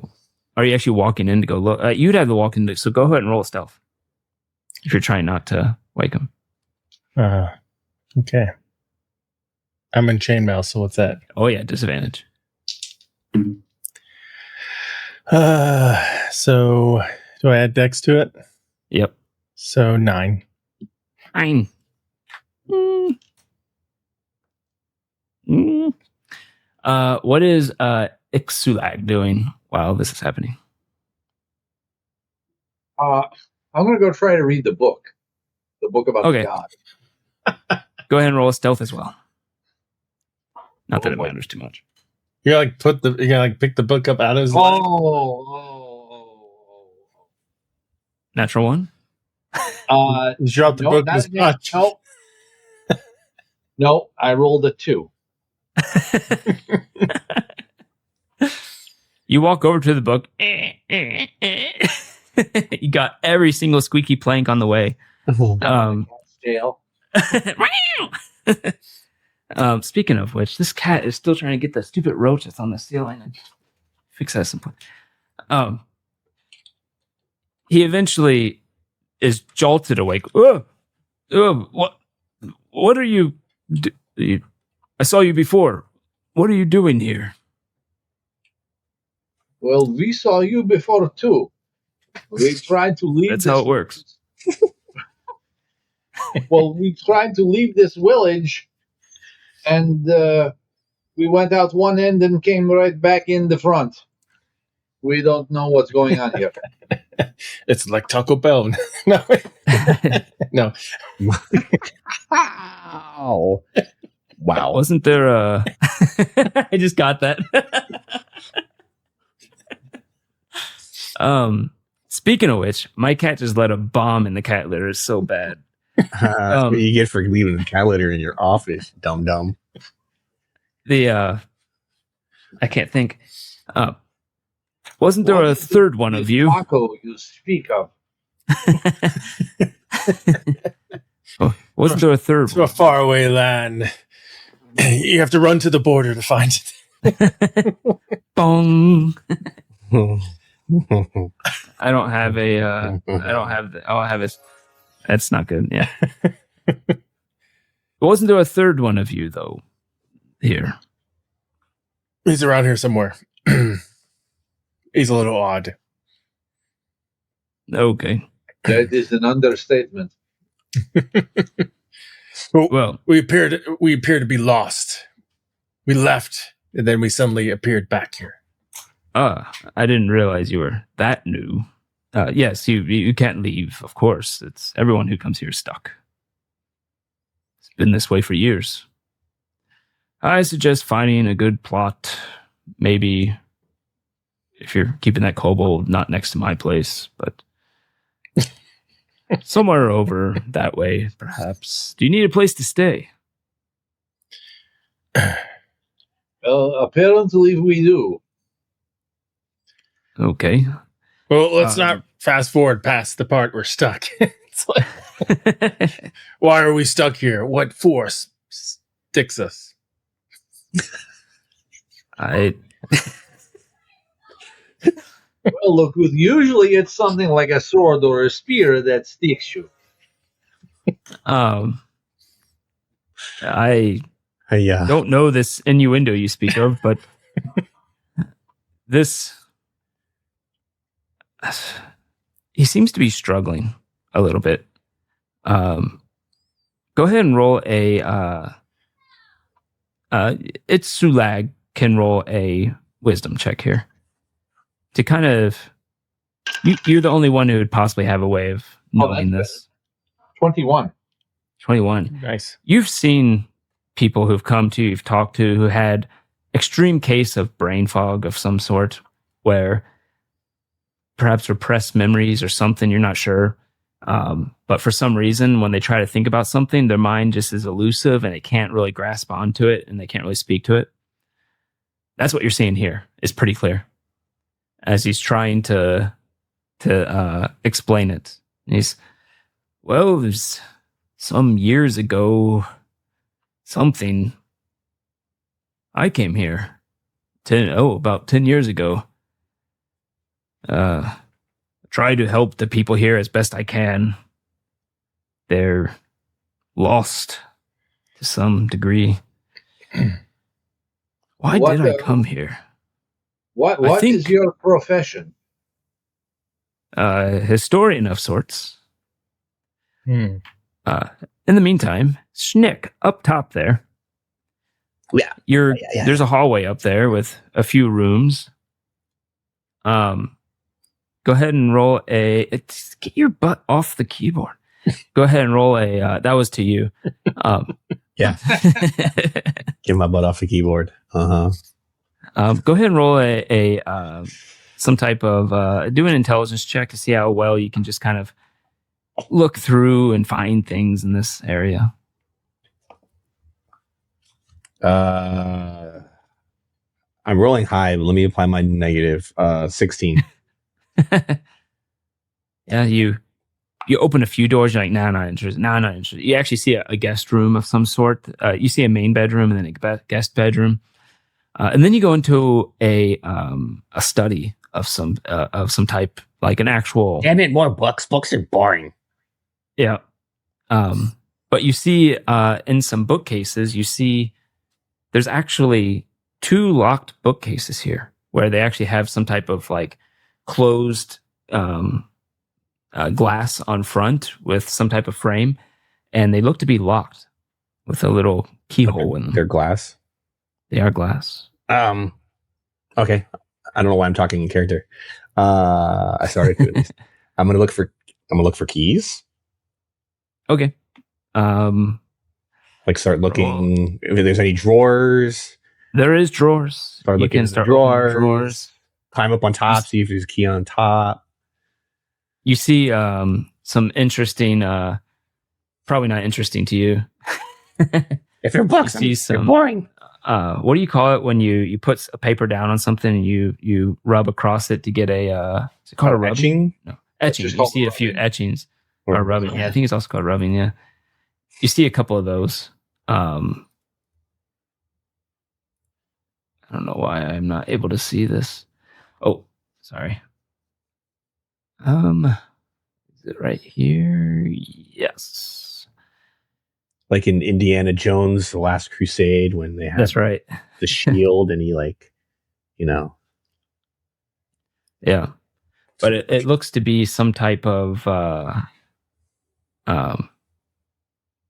you actually walking in to go look? You'd have to walk in, so go ahead and roll a stealth if you're trying not to wake him.
Okay. I'm in chainmail, so what's that?
Oh yeah, disadvantage.
So do I add dex to it?
Yep.
So 9.
9. What is Ixulag doing while this is happening?
I'm going to go try to read the book about the god.
Go ahead and roll a stealth as well. Not that it matters too much.
You gotta pick the book up out of his
lap.
Natural 1.
You dropped the book.
No, I rolled a 2.
You walk over to the book. You got every single squeaky plank on the way. Speaking of which, this cat is still trying to get the stupid roach that's on the ceiling and fix that some point. He eventually is jolted awake. What are you? I saw you before. What are you doing here?
Well, we saw you before too. We tried to leave.
That's how it works.
Well, we tried to leave this village, and we went out one end and came right back in the front. We don't know what's going on here.
It's like Taco Bell. No. No.
Wow. Wow.
Wasn't there a... I just got that. Speaking of which, my cat just let a bomb in the cat litter. It's so bad.
That's what you get for leaving the cat litter in your office, dum-dum.
I can't think. Wasn't there a third one of you?
Taco you speak of.
Wasn't there a third
one? It's a faraway land. You have to run to the border to find it.
Bong. I don't have I'll have it. That's not good. Yeah. Wasn't there a third one of you though? Here.
He's around here somewhere. He's a little odd.
Okay.
That is an understatement.
Well, we appear to be lost. We left, and then we suddenly appeared back here.
I didn't realize you were that new. Yes, you can't leave, of course. It's everyone who comes here is stuck. It's been this way for years. I suggest finding a good plot, maybe if you're keeping that kobold not next to my place, but somewhere over that way, perhaps. Do you need a place to stay?
Apparently we do.
Okay.
Well, let's not fast forward past the part we're stuck. It's like, why are we stuck here? What force sticks us?
Well, look, usually it's something like a sword or a spear that sticks you.
I don't know this innuendo you speak of, but this... he seems to be struggling a little bit. Go ahead and roll a... it's Sulag can roll a wisdom check here. To kind of... You're the only one who would possibly have a way of knowing this.
21.
21.
Nice.
You've seen people who've come to you, you've talked to, who had extreme case of brain fog of some sort, where perhaps repressed memories or something, you're not sure. But for some reason, when they try to think about something, their mind just is elusive and they can't really grasp onto it and they can't really speak to it. That's what you're seeing here. It's pretty clear as he's trying to explain it. And he's, well, there's some years ago, something. I came here about 10 years ago. Try to help the people here as best I can. They're lost to some degree. Why did I come here?
What is your profession?
Historian of sorts.
Hmm.
In the meantime, Schnick, up top there.
Yeah.
There's a hallway up there with a few rooms. Go ahead and roll get your butt off the keyboard. Go ahead and roll that was to you.
Yeah. Get my butt off the keyboard.
Go ahead and roll some type of do an intelligence check to see how well you can just kind of look through and find things in this area.
I'm rolling high, but let me apply my negative 16.
Yeah, you open a few doors, you're like, nah, not interested. Nah, not interested. You actually see a guest room of some sort. You see a main bedroom and then a guest bedroom. And then you go into a study of some type, like an actual.
Damn it, more books. Books are boring.
Yeah. But you see in some bookcases, you see there's actually 2 locked bookcases here where they actually have some type of like closed glass on front with some type of frame, and they look to be locked with a little keyhole in them.
They're glass.
They are glass.
Okay. I don't know why I'm talking in character. I started doing this. I'm gonna look for keys.
Okay.
Like start looking if there's any drawers.
There is drawers.
Start
you
looking
can
in
start
the drawers.
drawers.
Climb up on top, see if there's a key on top.
You see some interesting, probably not interesting to you.
If they're books, they're boring.
What do you call it when you put a paper down on something and you rub across it to get a is it called a rubbing?
Etching?
No, etching. You see a few etchings or rubbing. Yeah, I think it's also called rubbing. Yeah, you see a couple of those. I don't know why I'm not able to see this. Oh, sorry. Is it right here? Yes.
Like in Indiana Jones, The Last Crusade, when they had
that's right.
the shield and he
Yeah. But it looks to be some type of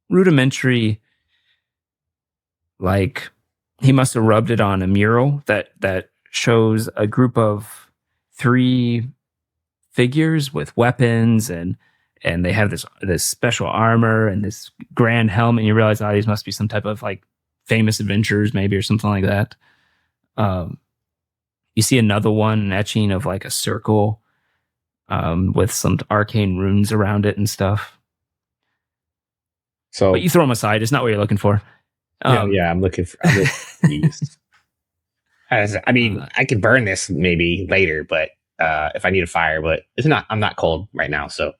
rudimentary, like he must have rubbed it on a mural that shows a group of 3 figures with weapons and they have this special armor and this grand helmet, and you realize, these must be some type of like famous adventurers maybe or something like that. You see another one, an etching of like a circle with some arcane runes around it and stuff.
So,
but you throw them aside. It's not what you're looking for.
I'm looking for these.
I mean, I could burn this maybe later, but if I need a fire, but I'm not cold right now, so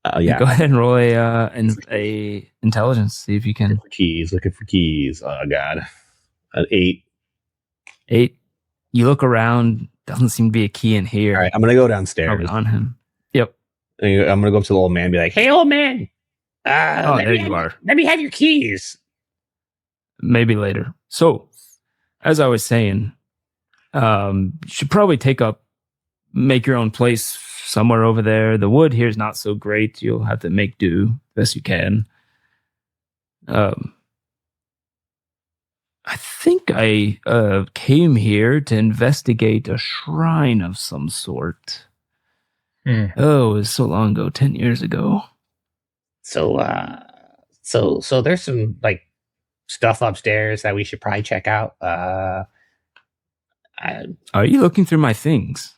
go ahead and roll a intelligence. See if you can.
Looking for keys. Oh God, an 8.
8. You look around. Doesn't seem to be a key in here.
All right, I'm gonna go downstairs.
Probably on him. Yep.
I'm gonna go up to the old man and be like,
"Hey, old man.
There you are.
Let me have your keys."
Maybe later. So, as I was saying, you should probably make your own place somewhere over there. The wood here is not so great. You'll have to make do best you can. I think I came here to investigate a shrine of some sort. Oh, it was so long ago, 10 years ago.
So there's some like stuff upstairs that we should probably check out.
Are you looking through my things?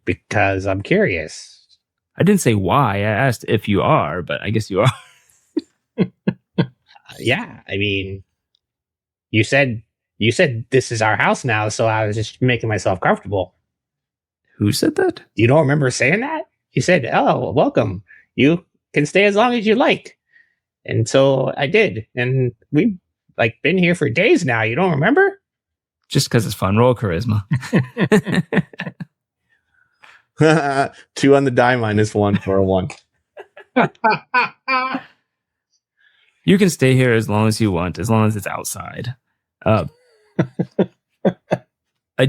Because I'm curious.
I didn't say why. I asked if you are, but I guess you are.
Yeah, I mean, you said this is our house now, so I was just making myself comfortable.
Who said that?
You don't remember saying that? You said, "Oh, welcome. You can stay as long as you like." And so I did, and we've been here for days now. You don't remember?
Just because it's fun. Roll charisma.
2 on the die, -1 for a 1.
You can stay here as long as you want, as long as it's outside. I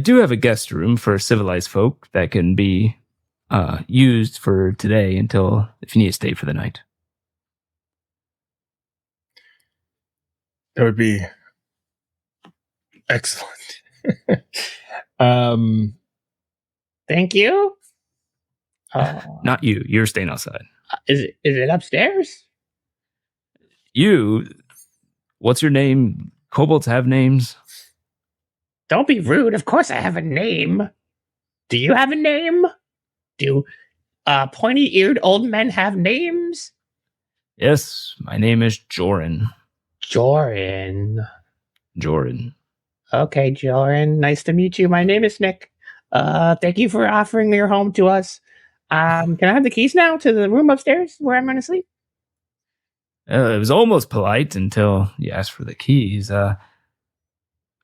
do have a guest room for civilized folk that can be used for today until if you need to stay for the night.
That would be excellent.
Thank you.
Not you. You're staying outside.
Is it upstairs?
You. What's your name? Kobolds have names.
Don't be rude. Of course I have a name. Do you have a name? Do pointy-eared old men have names?
Yes, my name is Joran.
Joran. Okay, Joran. Nice to meet you. My name is Nick. Thank you for offering your home to us. Can I have the keys now to the room upstairs where I'm going to sleep?
It was almost polite until you asked for the keys.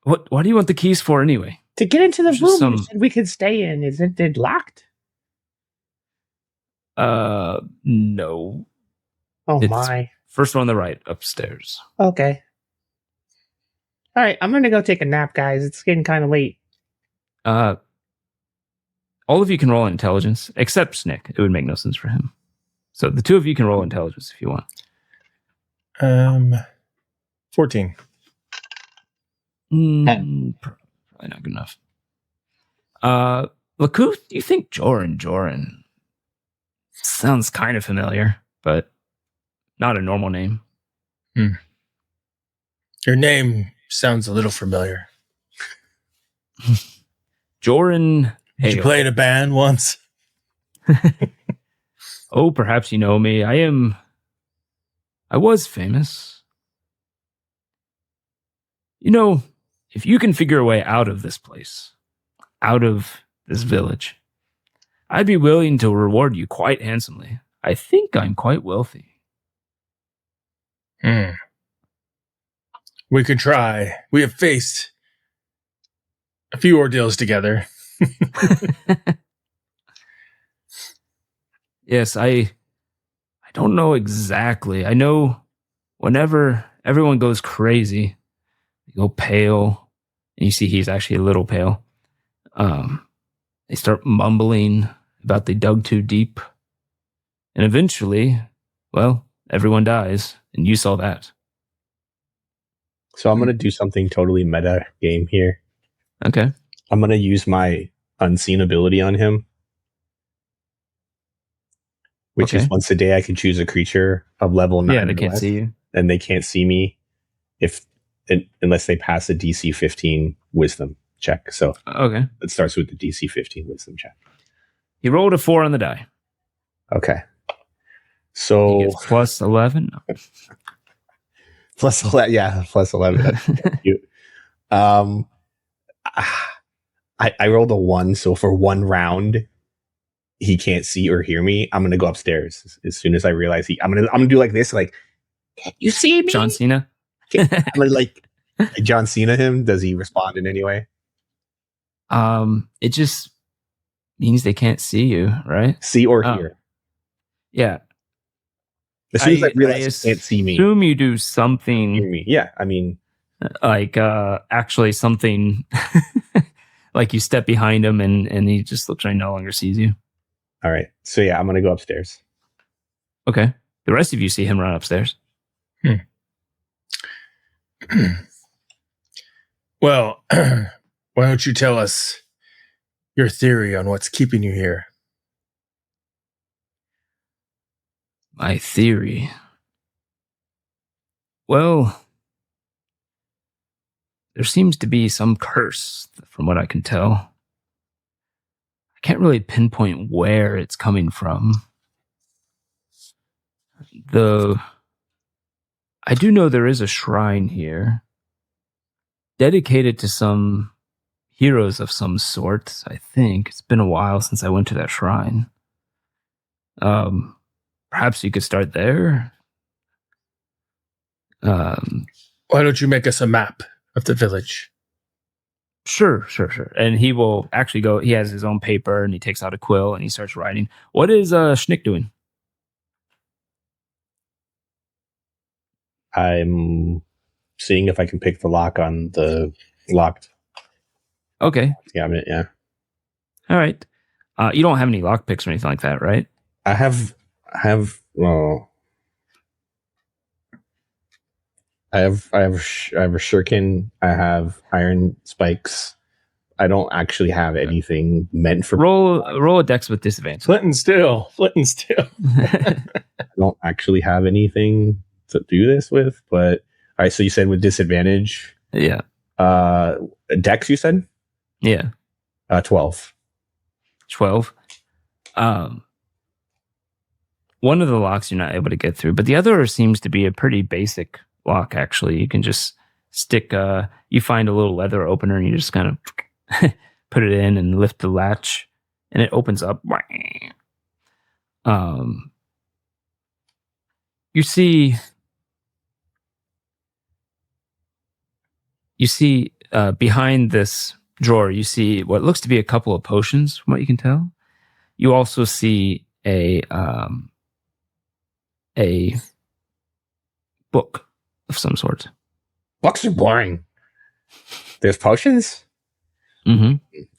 What do you want the keys for anyway?
To get into the room you said we could stay in. Isn't it locked?
No.
Oh,
it's
my.
First one on the right, upstairs.
Okay. All right, I'm going to go take a nap, guys. It's getting kind of late.
All of you can roll intelligence, except Snick. It would make no sense for him. So the 2 of you can roll intelligence if you want.
14.
10. Probably not good enough. Lakuth, do you think Joran sounds kind of familiar, but not a normal name?
Your name sounds a little familiar.
Joran.
Did you play in a band once?
Oh, perhaps you know me. I was famous. You know, if you can figure a way out of this place, out of this village, I'd be willing to reward you quite handsomely. I think I'm quite wealthy.
We could try. We have faced a few ordeals together.
Yes, I don't know exactly. I know whenever everyone goes crazy, they go pale, and you see he's actually a little pale. They start mumbling about they dug too deep. And eventually, well, everyone dies, and you saw that.
So I'm going to do something totally meta game here.
Okay.
I'm going to use my unseen ability on him. Which is once a day I can choose a creature of level 9.
Yeah, they can't see you.
And they can't see me unless they pass a DC 15 wisdom check. So
okay,
it starts with the DC 15 wisdom check.
He rolled a 4 on the die.
Okay. So
he gets plus 11. No.
Plus 11, yeah, plus 11. That's cute. I rolled a 1, so for 1 round he can't see or hear me. I'm gonna go upstairs as soon as I realize I'm gonna do like this, like, you see me,
John Cena.
I'm gonna like John Cena him. Does he respond in any way?
It just means they can't see you, right?
See or hear.
Yeah.
As soon as I realize they can't see me,
assume you do something.
Hear me. Yeah, I mean,
like actually something. Like you step behind him and he just looks like he no longer sees you.
All right. So yeah, I'm gonna go upstairs.
Okay. The rest of you see him run upstairs.
Well, why don't you tell us your theory on what's keeping you here?
My theory. Well, there seems to be some curse, from what I can tell. I can't really pinpoint where it's coming from. I do know there is a shrine here dedicated to some heroes of some sort, I think. It's been a while since I went to that shrine. Perhaps you could start there.
Why don't you make us a map of the village?
Sure. And he will actually go, he has his own paper and he takes out a quill and he starts writing. What is Schnick doing?
I'm seeing if I can pick the lock on the locked.
Okay.
Cabinet, yeah.
All right. You don't have any lock picks or anything like that, right?
I have a shuriken. I have iron spikes. I don't actually have anything meant for
roll a dex with disadvantage.
Flint and steel.
I don't actually have anything to do this with, but all right. So you said with disadvantage.
Yeah.
Dex, you said.
Yeah.
12.
12. One of the locks you're not able to get through, but the other seems to be a pretty basic lock. Actually, you can just stick. You find a little leather opener, and you just kind of put it in and lift the latch, and it opens up. You see behind this drawer, you see what looks to be a couple of potions, from what you can tell. You also see a book of some sort.
Books are boring. There's potions?
Mm-hmm.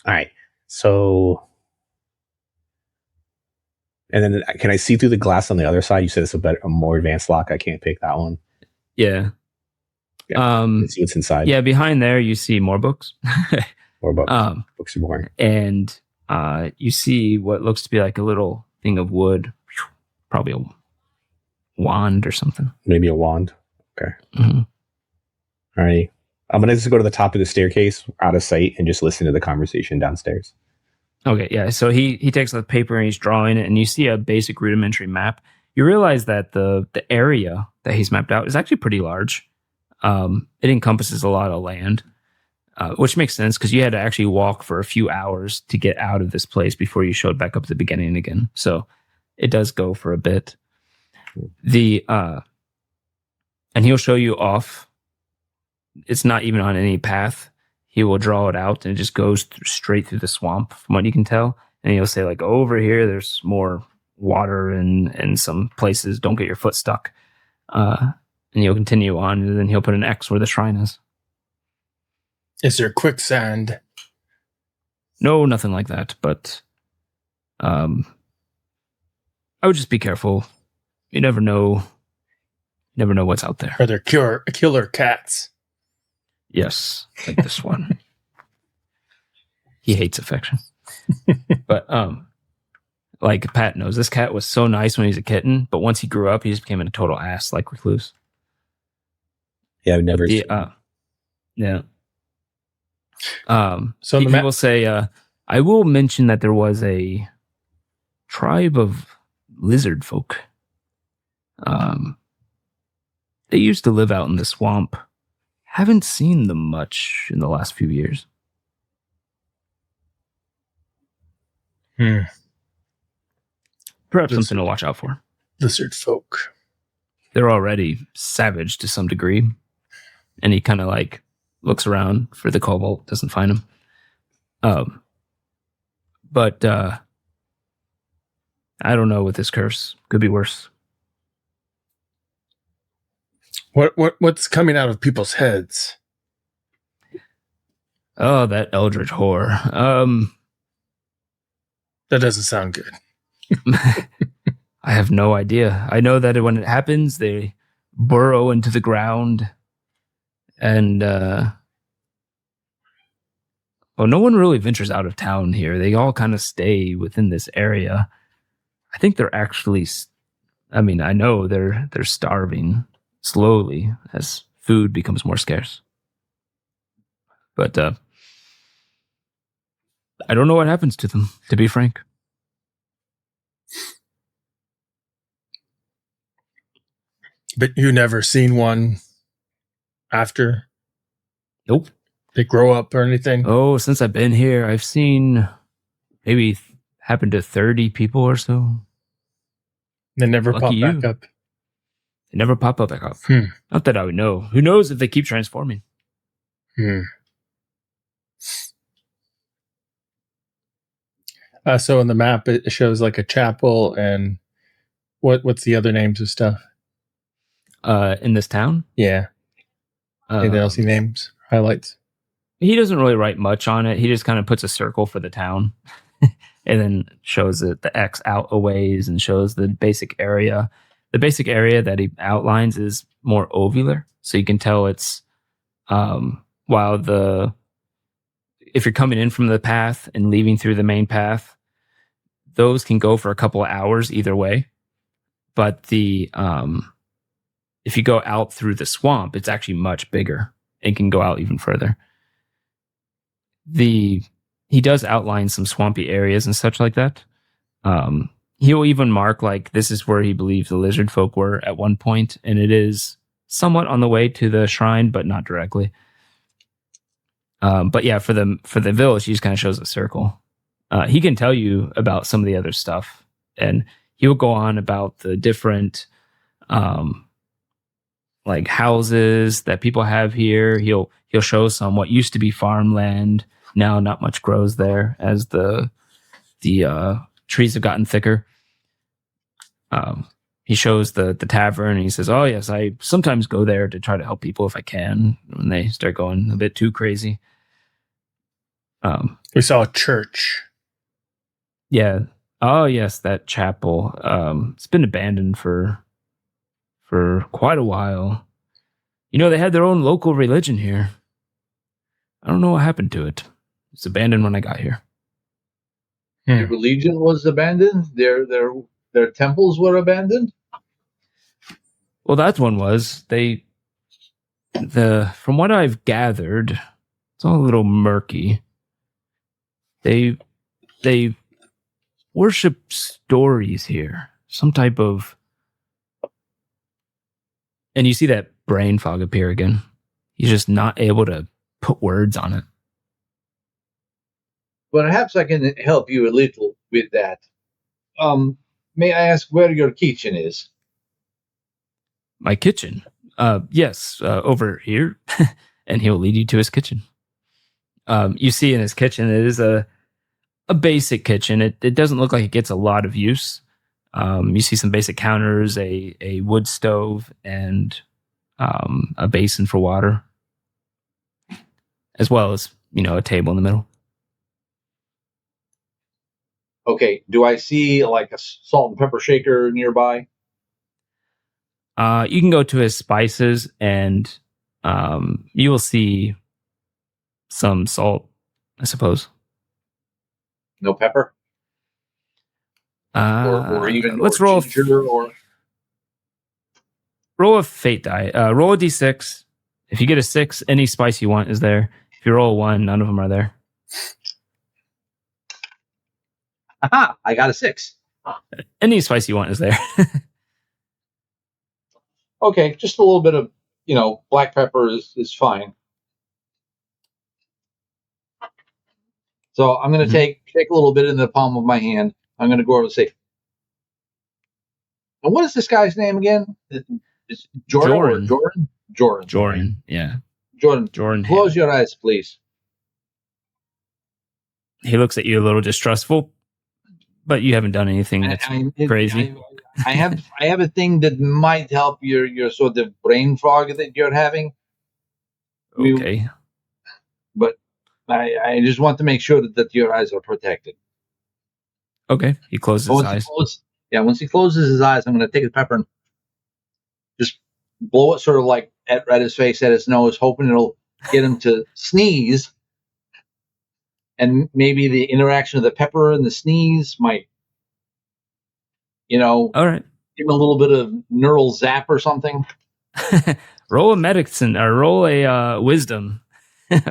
All right. So, and then can I see through the glass on the other side? You said it's a more advanced lock. I can't pick that one.
Yeah.
Let's see what's inside.
Yeah, behind there you see more books.
More books. Books are boring.
And you see what looks to be like a little thing of wood, probably a wand or something.
Maybe a wand. Okay.
Mm-hmm.
All right. I'm gonna just go to the top of the staircase, out of sight, and just listen to the conversation downstairs.
Okay. Yeah. So he takes the paper and he's drawing it, and you see a basic rudimentary map. You realize that the area that he's mapped out is actually pretty large. It encompasses a lot of land, which makes sense because you had to actually walk for a few hours to get out of this place before you showed back up at the beginning again. So it does go for a bit. And he'll show you off. It's not even on any path. He will draw it out and it just goes straight through the swamp from what you can tell. And he'll say like, over here, there's more water and some places. Don't get your foot stuck. And he'll continue on, and then he'll put an X where the shrine is.
Is there quicksand?
No, nothing like that. But I would just be careful. You never know. You never know what's out there.
Are there killer cats?
Yes, like this one. He hates affection. But like Pat knows, this cat was so nice when he was a kitten, but once he grew up, he just became a total ass, like Recluse.
Yeah, I've never
seen. Yeah. So he will say, I will mention that there was a tribe of lizard folk. They used to live out in the swamp. Haven't seen them much in the last few years. Perhaps something to watch out for.
Lizard folk.
They're already savage to some degree. And he kind of like looks around for the kobold, doesn't find him. But I don't know with this curse. Could be worse.
What's coming out of people's heads?
Oh, that eldritch horror.
That doesn't sound good.
I have no idea. I know that when it happens, they burrow into the ground. And no one really ventures out of town here. They all kind of stay within this area. I think they're actually, I know they're starving slowly as food becomes more scarce. But I don't know what happens to them, to be frank.
But you never seen one after?
Nope.
They grow up or anything?
Oh, since I've been here, I've seen maybe happen to 30 people or so.
They never pop back up.
They never pop up back up. Not that I would know. Who knows if they keep transforming?
So on the map, it shows like a chapel and what's the other names of stuff?
In this town?
Yeah. Anything else? Names, highlights?
He doesn't really write much on it. He just kind of puts a circle for the town and then shows it the X out a ways and shows the basic area. The basic area that he outlines is more ovular. So you can tell it's while if you're coming in from the path and leaving through the main path, those can go for a couple of hours either way. But if you go out through the swamp, it's actually much bigger and can go out even further. He does outline some swampy areas and such like that. He'll even mark like this is where he believes the lizard folk were at one point, and it is somewhat on the way to the shrine, but not directly. But yeah, for the village, he just kind of shows a circle. He can tell you about some of the other stuff, and he'll go on about the different like houses that people have here. He'll show some what used to be farmland. Now not much grows there as the trees have gotten thicker. He shows the tavern and he says, "Oh yes, I sometimes go there to try to help people if I can when they start going a bit too crazy."
We saw a church.
Yeah. Oh yes, that chapel. It's been abandoned for quite a while. You know, they had their own local religion here. I don't know what happened to it. It's abandoned when I got here.
The religion was abandoned? Their temples were abandoned?
Well, that one was. From what I've gathered, it's all a little murky. They worship stories here. Some type of... And you see that brain fog appear again. He's just not able to put words on it.
Perhaps I can help you a little with that. May I ask where your kitchen is?
My kitchen? Yes, over here. And he'll lead you to his kitchen. You see in his kitchen, it is a basic kitchen. It doesn't look like it gets a lot of use. You see some basic counters, a wood stove, and a basin for water, as well as, a table in the middle.
Okay, do I see like a salt and pepper shaker nearby?
You can go to his spices and you will see some salt, I suppose.
No pepper? Or even
let's
roll
roll a fate die. Roll a d6. If you get a 6, any spice you want is there. If you roll a 1, none of them are there.
Aha! I got a 6.
Any spice you want is there.
Okay, just a little bit of, black pepper is fine. So I'm going to take a little bit in the palm of my hand. I'm going to go over and say, and what is this guy's name again? It's Jordan.
Jordan, yeah.
Jordan. Close your eyes, please.
He looks at you a little distrustful, but you haven't done anything that's crazy.
I have a thing that might help your sort of brain fog that you're having.
Okay.
But I just want to make sure that your eyes are protected.
Okay. He closes his eyes.
Once he closes his eyes, I'm going to take the pepper and just blow it sort of like at his face, at his nose, hoping it'll get him to sneeze. And maybe the interaction of the pepper and the sneeze might,
all right,
give him a little bit of neural zap or something.
Roll a medicine or roll a wisdom.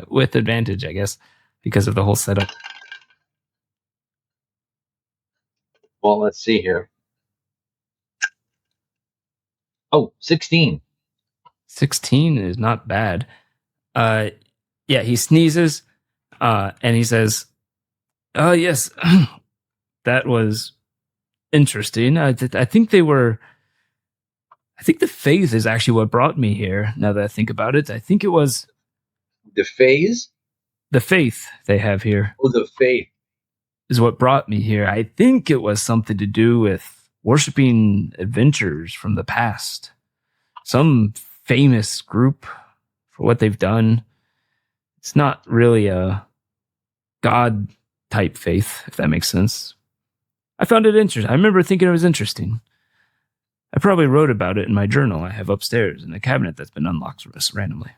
with advantage, I guess, because of the whole setup.
Well, let's see here. Oh, 16.
16 is not bad. Yeah, he sneezes and he says, "Oh, yes, that was interesting. I think the faith is actually what brought me here, now that I think about it. I think it was
The phase?
the faith they have here
Oh, the faith.
is what brought me here. I think it was something to do with worshiping adventures from the past. Some famous group for what they've done. It's not really a God type faith, if that makes sense. I found it interesting. I remember thinking it was interesting. I probably wrote about it in my journal I have upstairs in a cabinet that's been unlocked for us randomly."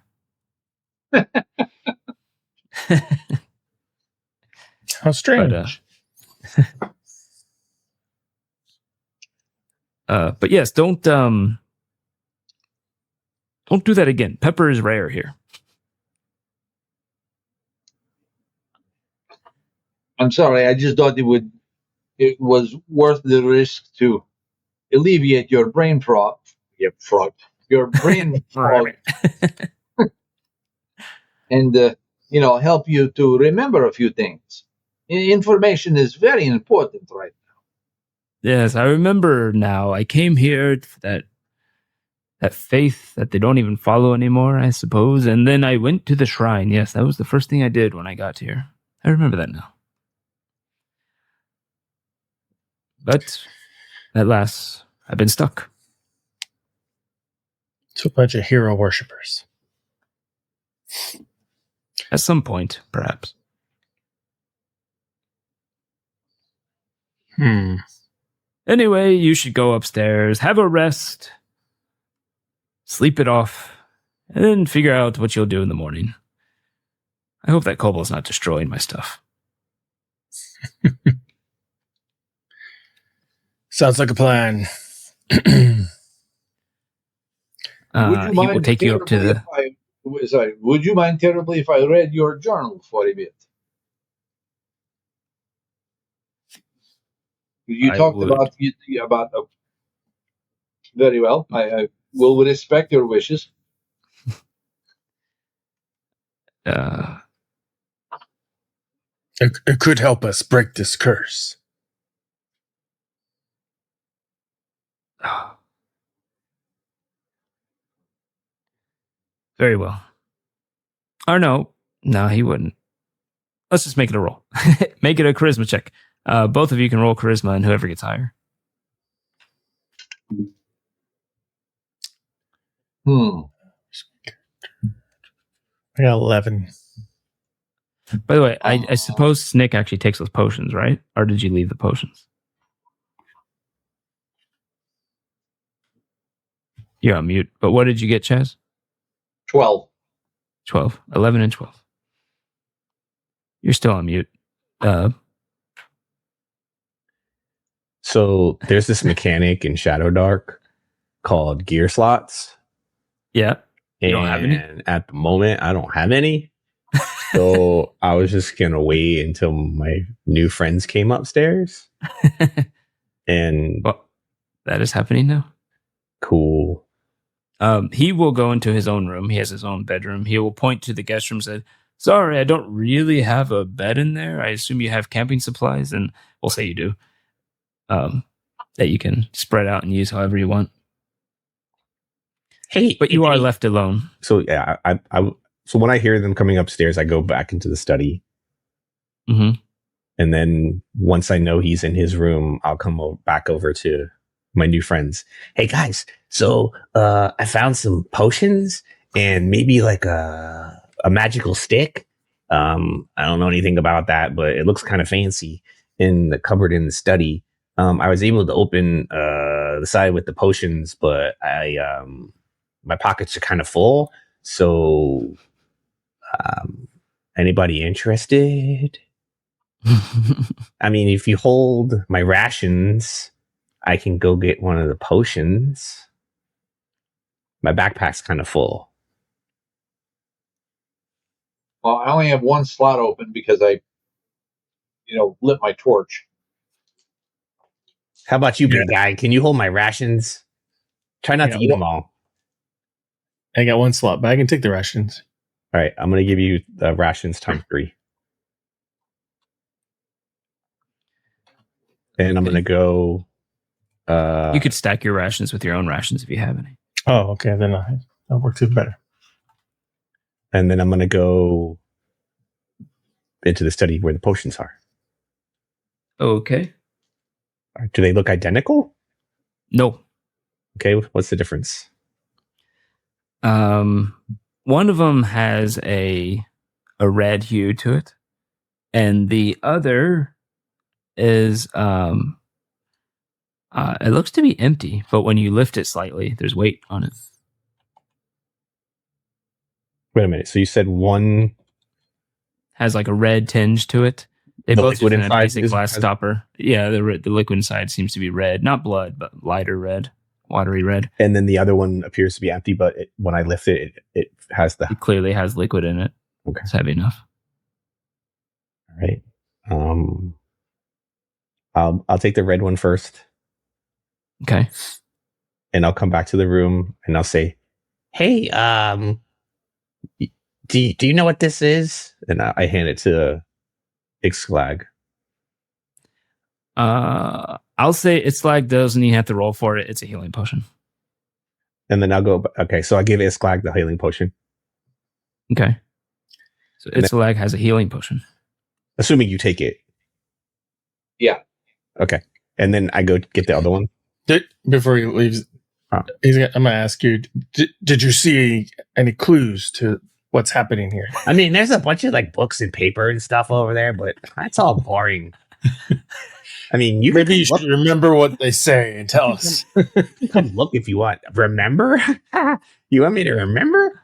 How strange.
But yes, don't do that again. Pepper is rare here.
I'm sorry. I just thought it was worth the risk to alleviate your brain fog. Your brain fog, and help you to remember a few things. Information is very important right now.
Yes, I remember now. I came here for that faith that they don't even follow anymore, I suppose. And then I went to the shrine. Yes, that was the first thing I did when I got here. I remember that now. But at last, I've been stuck.
It's a bunch of hero worshippers.
At some point, perhaps. Anyway, you should go upstairs, have a rest, sleep it off, and then figure out what you'll do in the morning. I hope that kobold's not destroying my stuff.
Sounds like a plan.
He will take you up to the...
Would you mind terribly if I read your journal for a bit? You talked about very well. I will respect your wishes.
It could help us break this curse.
Very well. Or no, he wouldn't. Let's just make it a roll. Make it a charisma check. Both of you can roll charisma, and whoever gets higher.
I got 11.
By the way, I suppose Snick actually takes those potions, right? Or did you leave the potions? You're on mute. But what did you get, Chaz?
12.
12. 11 and 12. You're still on mute.
So there's this mechanic in Shadowdark called gear slots.
Yeah.
You don't have any? At the moment, I don't have any. So I was just going to wait until my new friends came upstairs. And
well, that is happening now.
Cool.
He will go into his own room. He has his own bedroom. He will point to the guest room and say, "Sorry, I don't really have a bed in there. I assume you have camping supplies." And we'll say you do. That you can spread out and use however you want.
Hey,
but you are left alone.
So yeah, so when I hear them coming upstairs, I go back into the study.
Mm-hmm.
And then once I know he's in his room, I'll come back over to my new friends. Hey guys, so I found some potions and maybe like a magical stick. I don't know anything about that, but it looks kind of fancy in the cupboard in the study. I was able to open the side with the potions, but my pockets are kind of full. So anybody interested? I mean, if you hold my rations, I can go get one of the potions. My backpack's kind of full.
Well, I only have one slot open because I, lit my torch.
How about you, big guy? Can you hold my rations? Try not to eat them all.
I got one slot, but I can take the rations.
All right, I'm going to give you the rations times 3. And I'm going to go...
you could stack your rations with your own rations if you have any.
Oh, okay. Then that works even better.
And then I'm going to go into the study where the potions are.
Okay.
Do they look identical?
No.
Okay, what's the difference?
One of them has a red hue to it, and the other is it looks to be empty, but when you lift it slightly, there's weight on it.
Wait a minute. So you said one
has like a red tinge to it. They
the
both
liquid
in a
inside
basic glass stopper. Yeah, the liquid inside seems to be red, not blood, but lighter red, watery red.
And then the other one appears to be empty, but when I lift it, it has the.
It clearly has liquid in it.
Okay,
it's heavy enough.
All right. I'll take the red one first.
Okay.
And I'll come back to the room and I'll say, "Hey, do you know what this is?" And I hand it to Ixclag.
I'll say Ixclag doesn't even have to roll for it. It's a healing potion.
And then I'll go. Okay, so I give Ixclag the healing potion.
Okay. So Ixclag has a healing potion.
Assuming you take it.
Yeah.
Okay. And then I go get the other one.
Before he leaves, I'm going to ask you, did you see any clues to what's happening here?
I mean, there's a bunch of like books and paper and stuff over there, but that's all boring. I mean, you
maybe you should remember what they say and tell us.
Come look if you want. Remember? You want me to remember?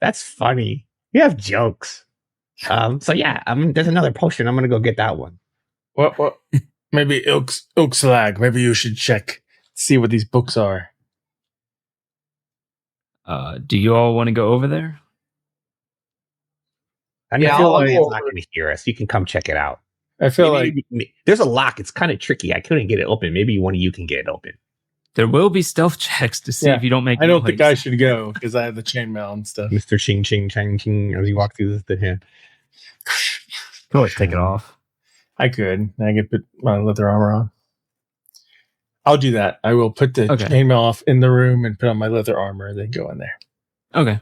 That's funny. You have jokes. So yeah, there's another potion. I'm gonna go get that one.
What? Maybe Ixclag. Maybe you should check, see what these books are.
Do you all want to go over there?
I mean, I feel like it's not going to hear us. You can come check it out.
I feel like
there's a lock. It's kind of tricky. I couldn't get it open. Maybe one of you can get it open.
There will be stealth checks to see if you don't make.
I don't think I should go because I have the chainmail and stuff.
Mr. Ching Ching Chang Ching as you walk through the hand.
Go ahead, take it off.
I could. I could put my leather armor on. I'll do that. I will put the chainmail off in the room and put on my leather armor, then go in there.
Okay.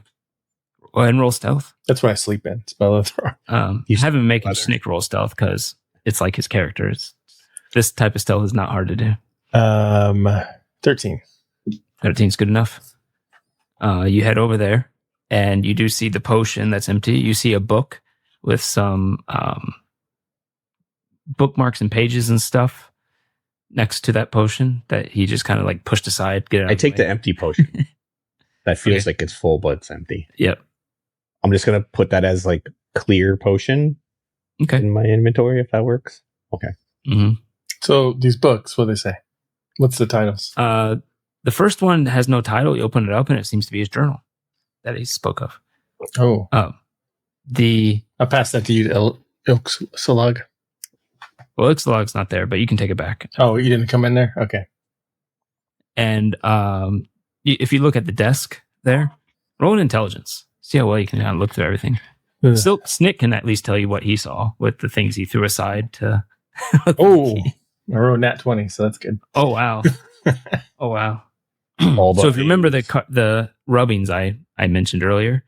Go ahead and roll stealth.
That's what I sleep in. It's my leather armor.
You have him make a sneak roll stealth because it's like his character. This type of stealth is not hard to do.
13.
13's good enough. You head over there and you do see the potion that's empty. You see a book with some bookmarks and pages and stuff next to that potion that he just kind of like pushed aside.
I take the empty potion. That feels like it's full, but it's empty.
Yep.
I'm just going to put that as like clear potion in my inventory if that works. Okay.
Mm-hmm.
So these books, what do they say? What's the titles?
The first one has no title. You open it up and it seems to be his journal that he spoke of.
Oh.
I'll
pass that to you, Ixclag.
Well, Ixclag's not there, but you can take it back.
Oh, you didn't come in there? Okay.
And if you look at the desk there, roll an intelligence. See how well you can kind of look through everything. Still, Snick can at least tell you what he saw with the things he threw aside to.
I rolled nat 20, so that's good.
Oh wow! Oh wow! So if you remember the rubbings I mentioned earlier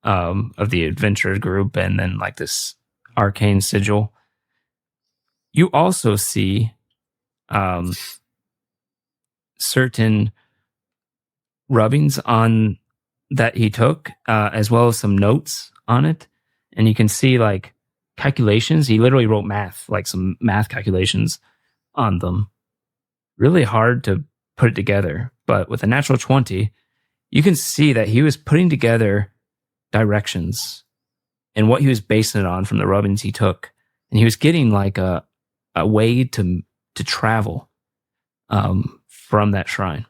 of the adventure group, and then like this arcane sigil, you also see certain rubbings on that he took, as well as some notes on it, and you can see like calculations. He literally wrote math, like some math calculations on them. Really hard to put it together, but with a natural 20, you can see that he was putting together directions and what he was basing it on from the rubbings he took, and he was getting like a way to travel from that shrine.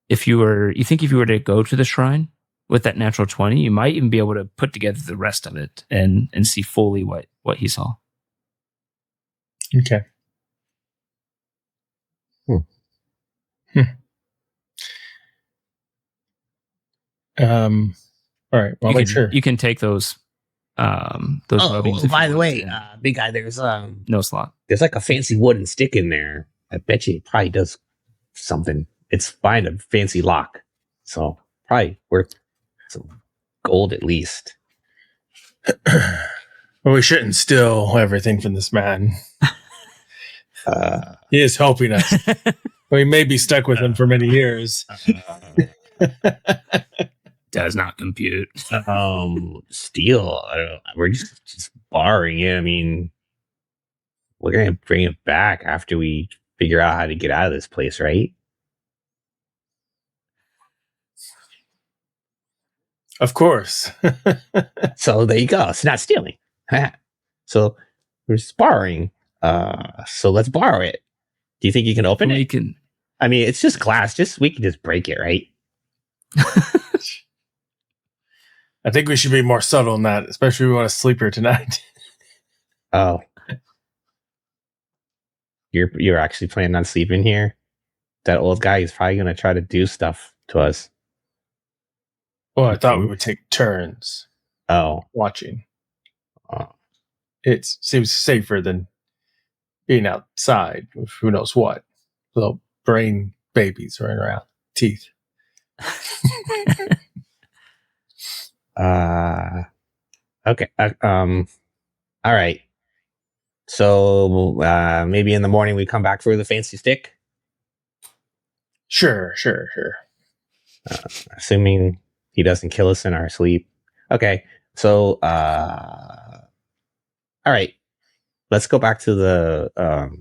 If you were to go to the shrine, with that natural 20, you might even be able to put together the rest of it and see fully what he saw.
Okay. All right. Well,
you can take those rubbings.
By the way, big guy, there's
no slot.
There's like a fancy wooden stick in there. I bet you it probably does something. It's behind a fancy lock, so probably worth some gold at least.
Well, we shouldn't steal everything from this man. He is helping us. We may be stuck with him for many years.
Does not compute.
Steal. I don't know. We're just borrowing it. I mean, we're gonna bring it back after we figure out how to get out of this place, right?
Of course.
So there you go. It's not stealing. So we're just borrowing. So let's borrow it. Do you think you can open it? I mean, it's just glass. We can just break it, right?
I think we should be more subtle in that, especially if we want to sleep here tonight.
Oh. You're actually planning on sleeping here? That old guy is probably going to try to do stuff to us.
Well, I thought we would take turns. Watching.
Oh.
It seems safer than being outside with who knows what. Little brain babies running around. Teeth.
Okay. All right. So maybe in the morning we come back for the fancy stick?
Sure.
Assuming he doesn't kill us in our sleep. Okay. So all right. Let's go back to the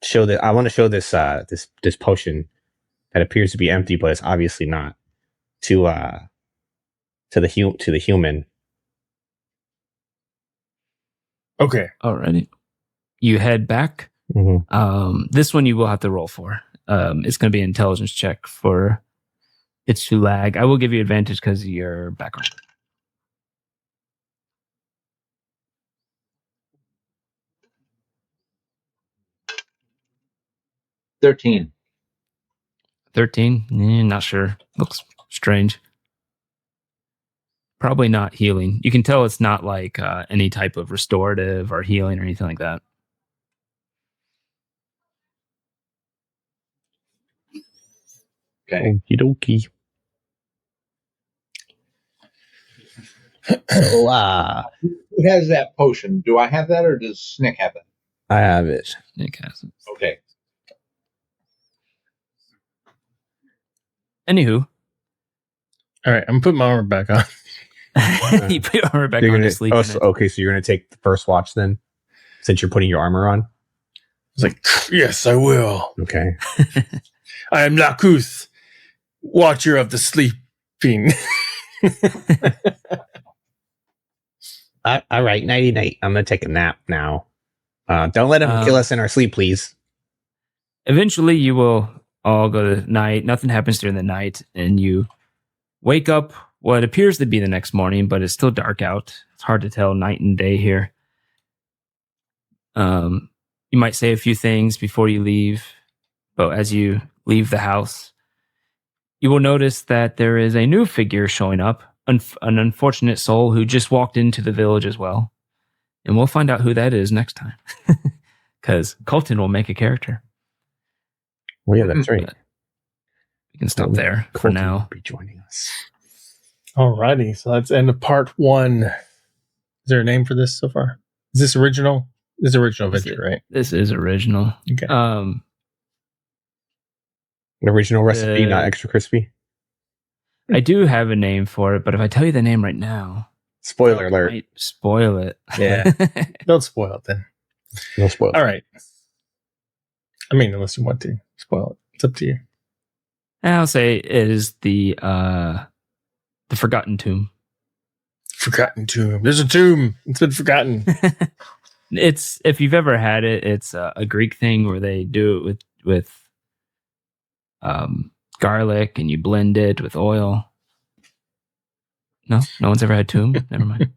show that I want to show this this potion that appears to be empty, but it's obviously not, to the human.
Okay.
Alrighty. You head back.
Mm-hmm.
This one you will have to roll for. It's going to be an intelligence check for it to lag. I will give you advantage because of your background.
$13.
13? Not sure. Looks strange. Probably not healing. You can tell it's not like any type of restorative or healing or anything like that.
Okay.
Okie dokie. So,
who has that potion? Do I have that, or does Snick have it?
I have it.
Nick has it.
Okay.
Anywho.
All right, I'm putting my armor back on.
You put your armor back on to sleep.
Okay, so you're going to take the first watch then, since you're putting your armor on?
It's like, yes, I will.
Okay.
I am Lakuth, watcher of the sleeping.
All right, nighty night. I'm going to take a nap now. Don't let him kill us in our sleep, please.
Eventually, you will all go to night. Nothing happens during the night, and you wake up what appears to be the next morning, but it's still dark out. It's hard to tell night and day here. You might say a few things before you leave, but as you leave the house, you will notice that there is a new figure showing up, an unfortunate soul who just walked into the village as well. And we'll find out who that is next time, because Colton will make a character.
Well, yeah, that's right.
We can stop there for now.
Will be joining us.
Alrighty, so that's end of part 1. Is there a name for this so far? Is this original? This is original adventure, right?
This is original.
Okay.
An original recipe, not extra crispy.
I do have a name for it, but if I tell you the name right now,
spoiler alert.
I might spoil it.
Yeah. Don't spoil it then.
No spoil.
All right. I mean, unless you want to spoil it, it's up to you.
I'll say it is the Forgotten Tomb.
Forgotten Tomb. There's a tomb. It's been forgotten.
It's, if you've ever had it, it's a Greek thing where they do it with garlic and you blend it with oil. No one's ever had tomb. Never mind.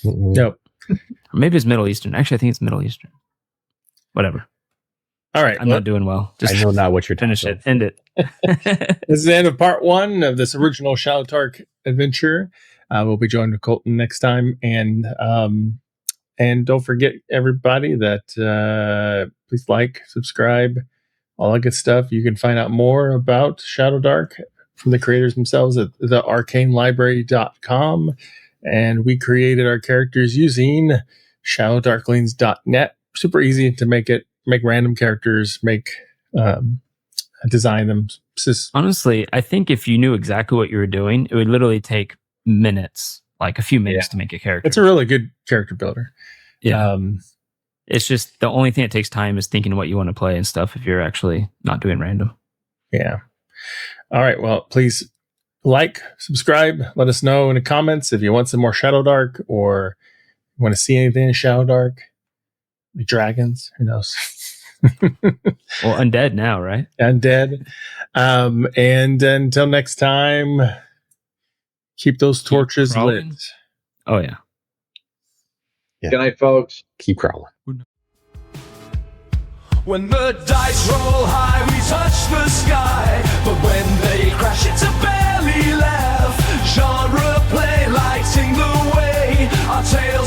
Nope.
Or maybe it's Middle Eastern. Actually, I think it's Middle Eastern. Whatever.
All right.
I'm not doing well.
Just I know not what you're
finish it. End it.
This is the end of part 1 of this original Shadowdark adventure. We'll be joined with Colton next time, and don't forget, everybody, that please like, subscribe, all that good stuff. You can find out more about Shadowdark from the creators themselves at thearcanelibrary.com. And we created our characters using shadowdarklings.net. Super easy to make random characters, design them.
Honestly, I think if you knew exactly what you were doing, it would literally take minutes, like a few minutes to make a character.
It's a really good character builder.
Yeah. It's just the only thing that takes time is thinking what you want to play and stuff if you're actually not doing random.
Yeah. All right. Well, please like, subscribe, let us know in the comments if you want some more Shadowdark or you want to see anything in Shadowdark. Like dragons, who knows?
Well, undead now, right?
Undead. And until next time, keep those torches lit.
Oh, yeah.
Good night, folks.
Keep crawling.
When the dice roll high, we touch the sky. But when they crash, it's a belly laugh. Genre play, lighting the way. Our tale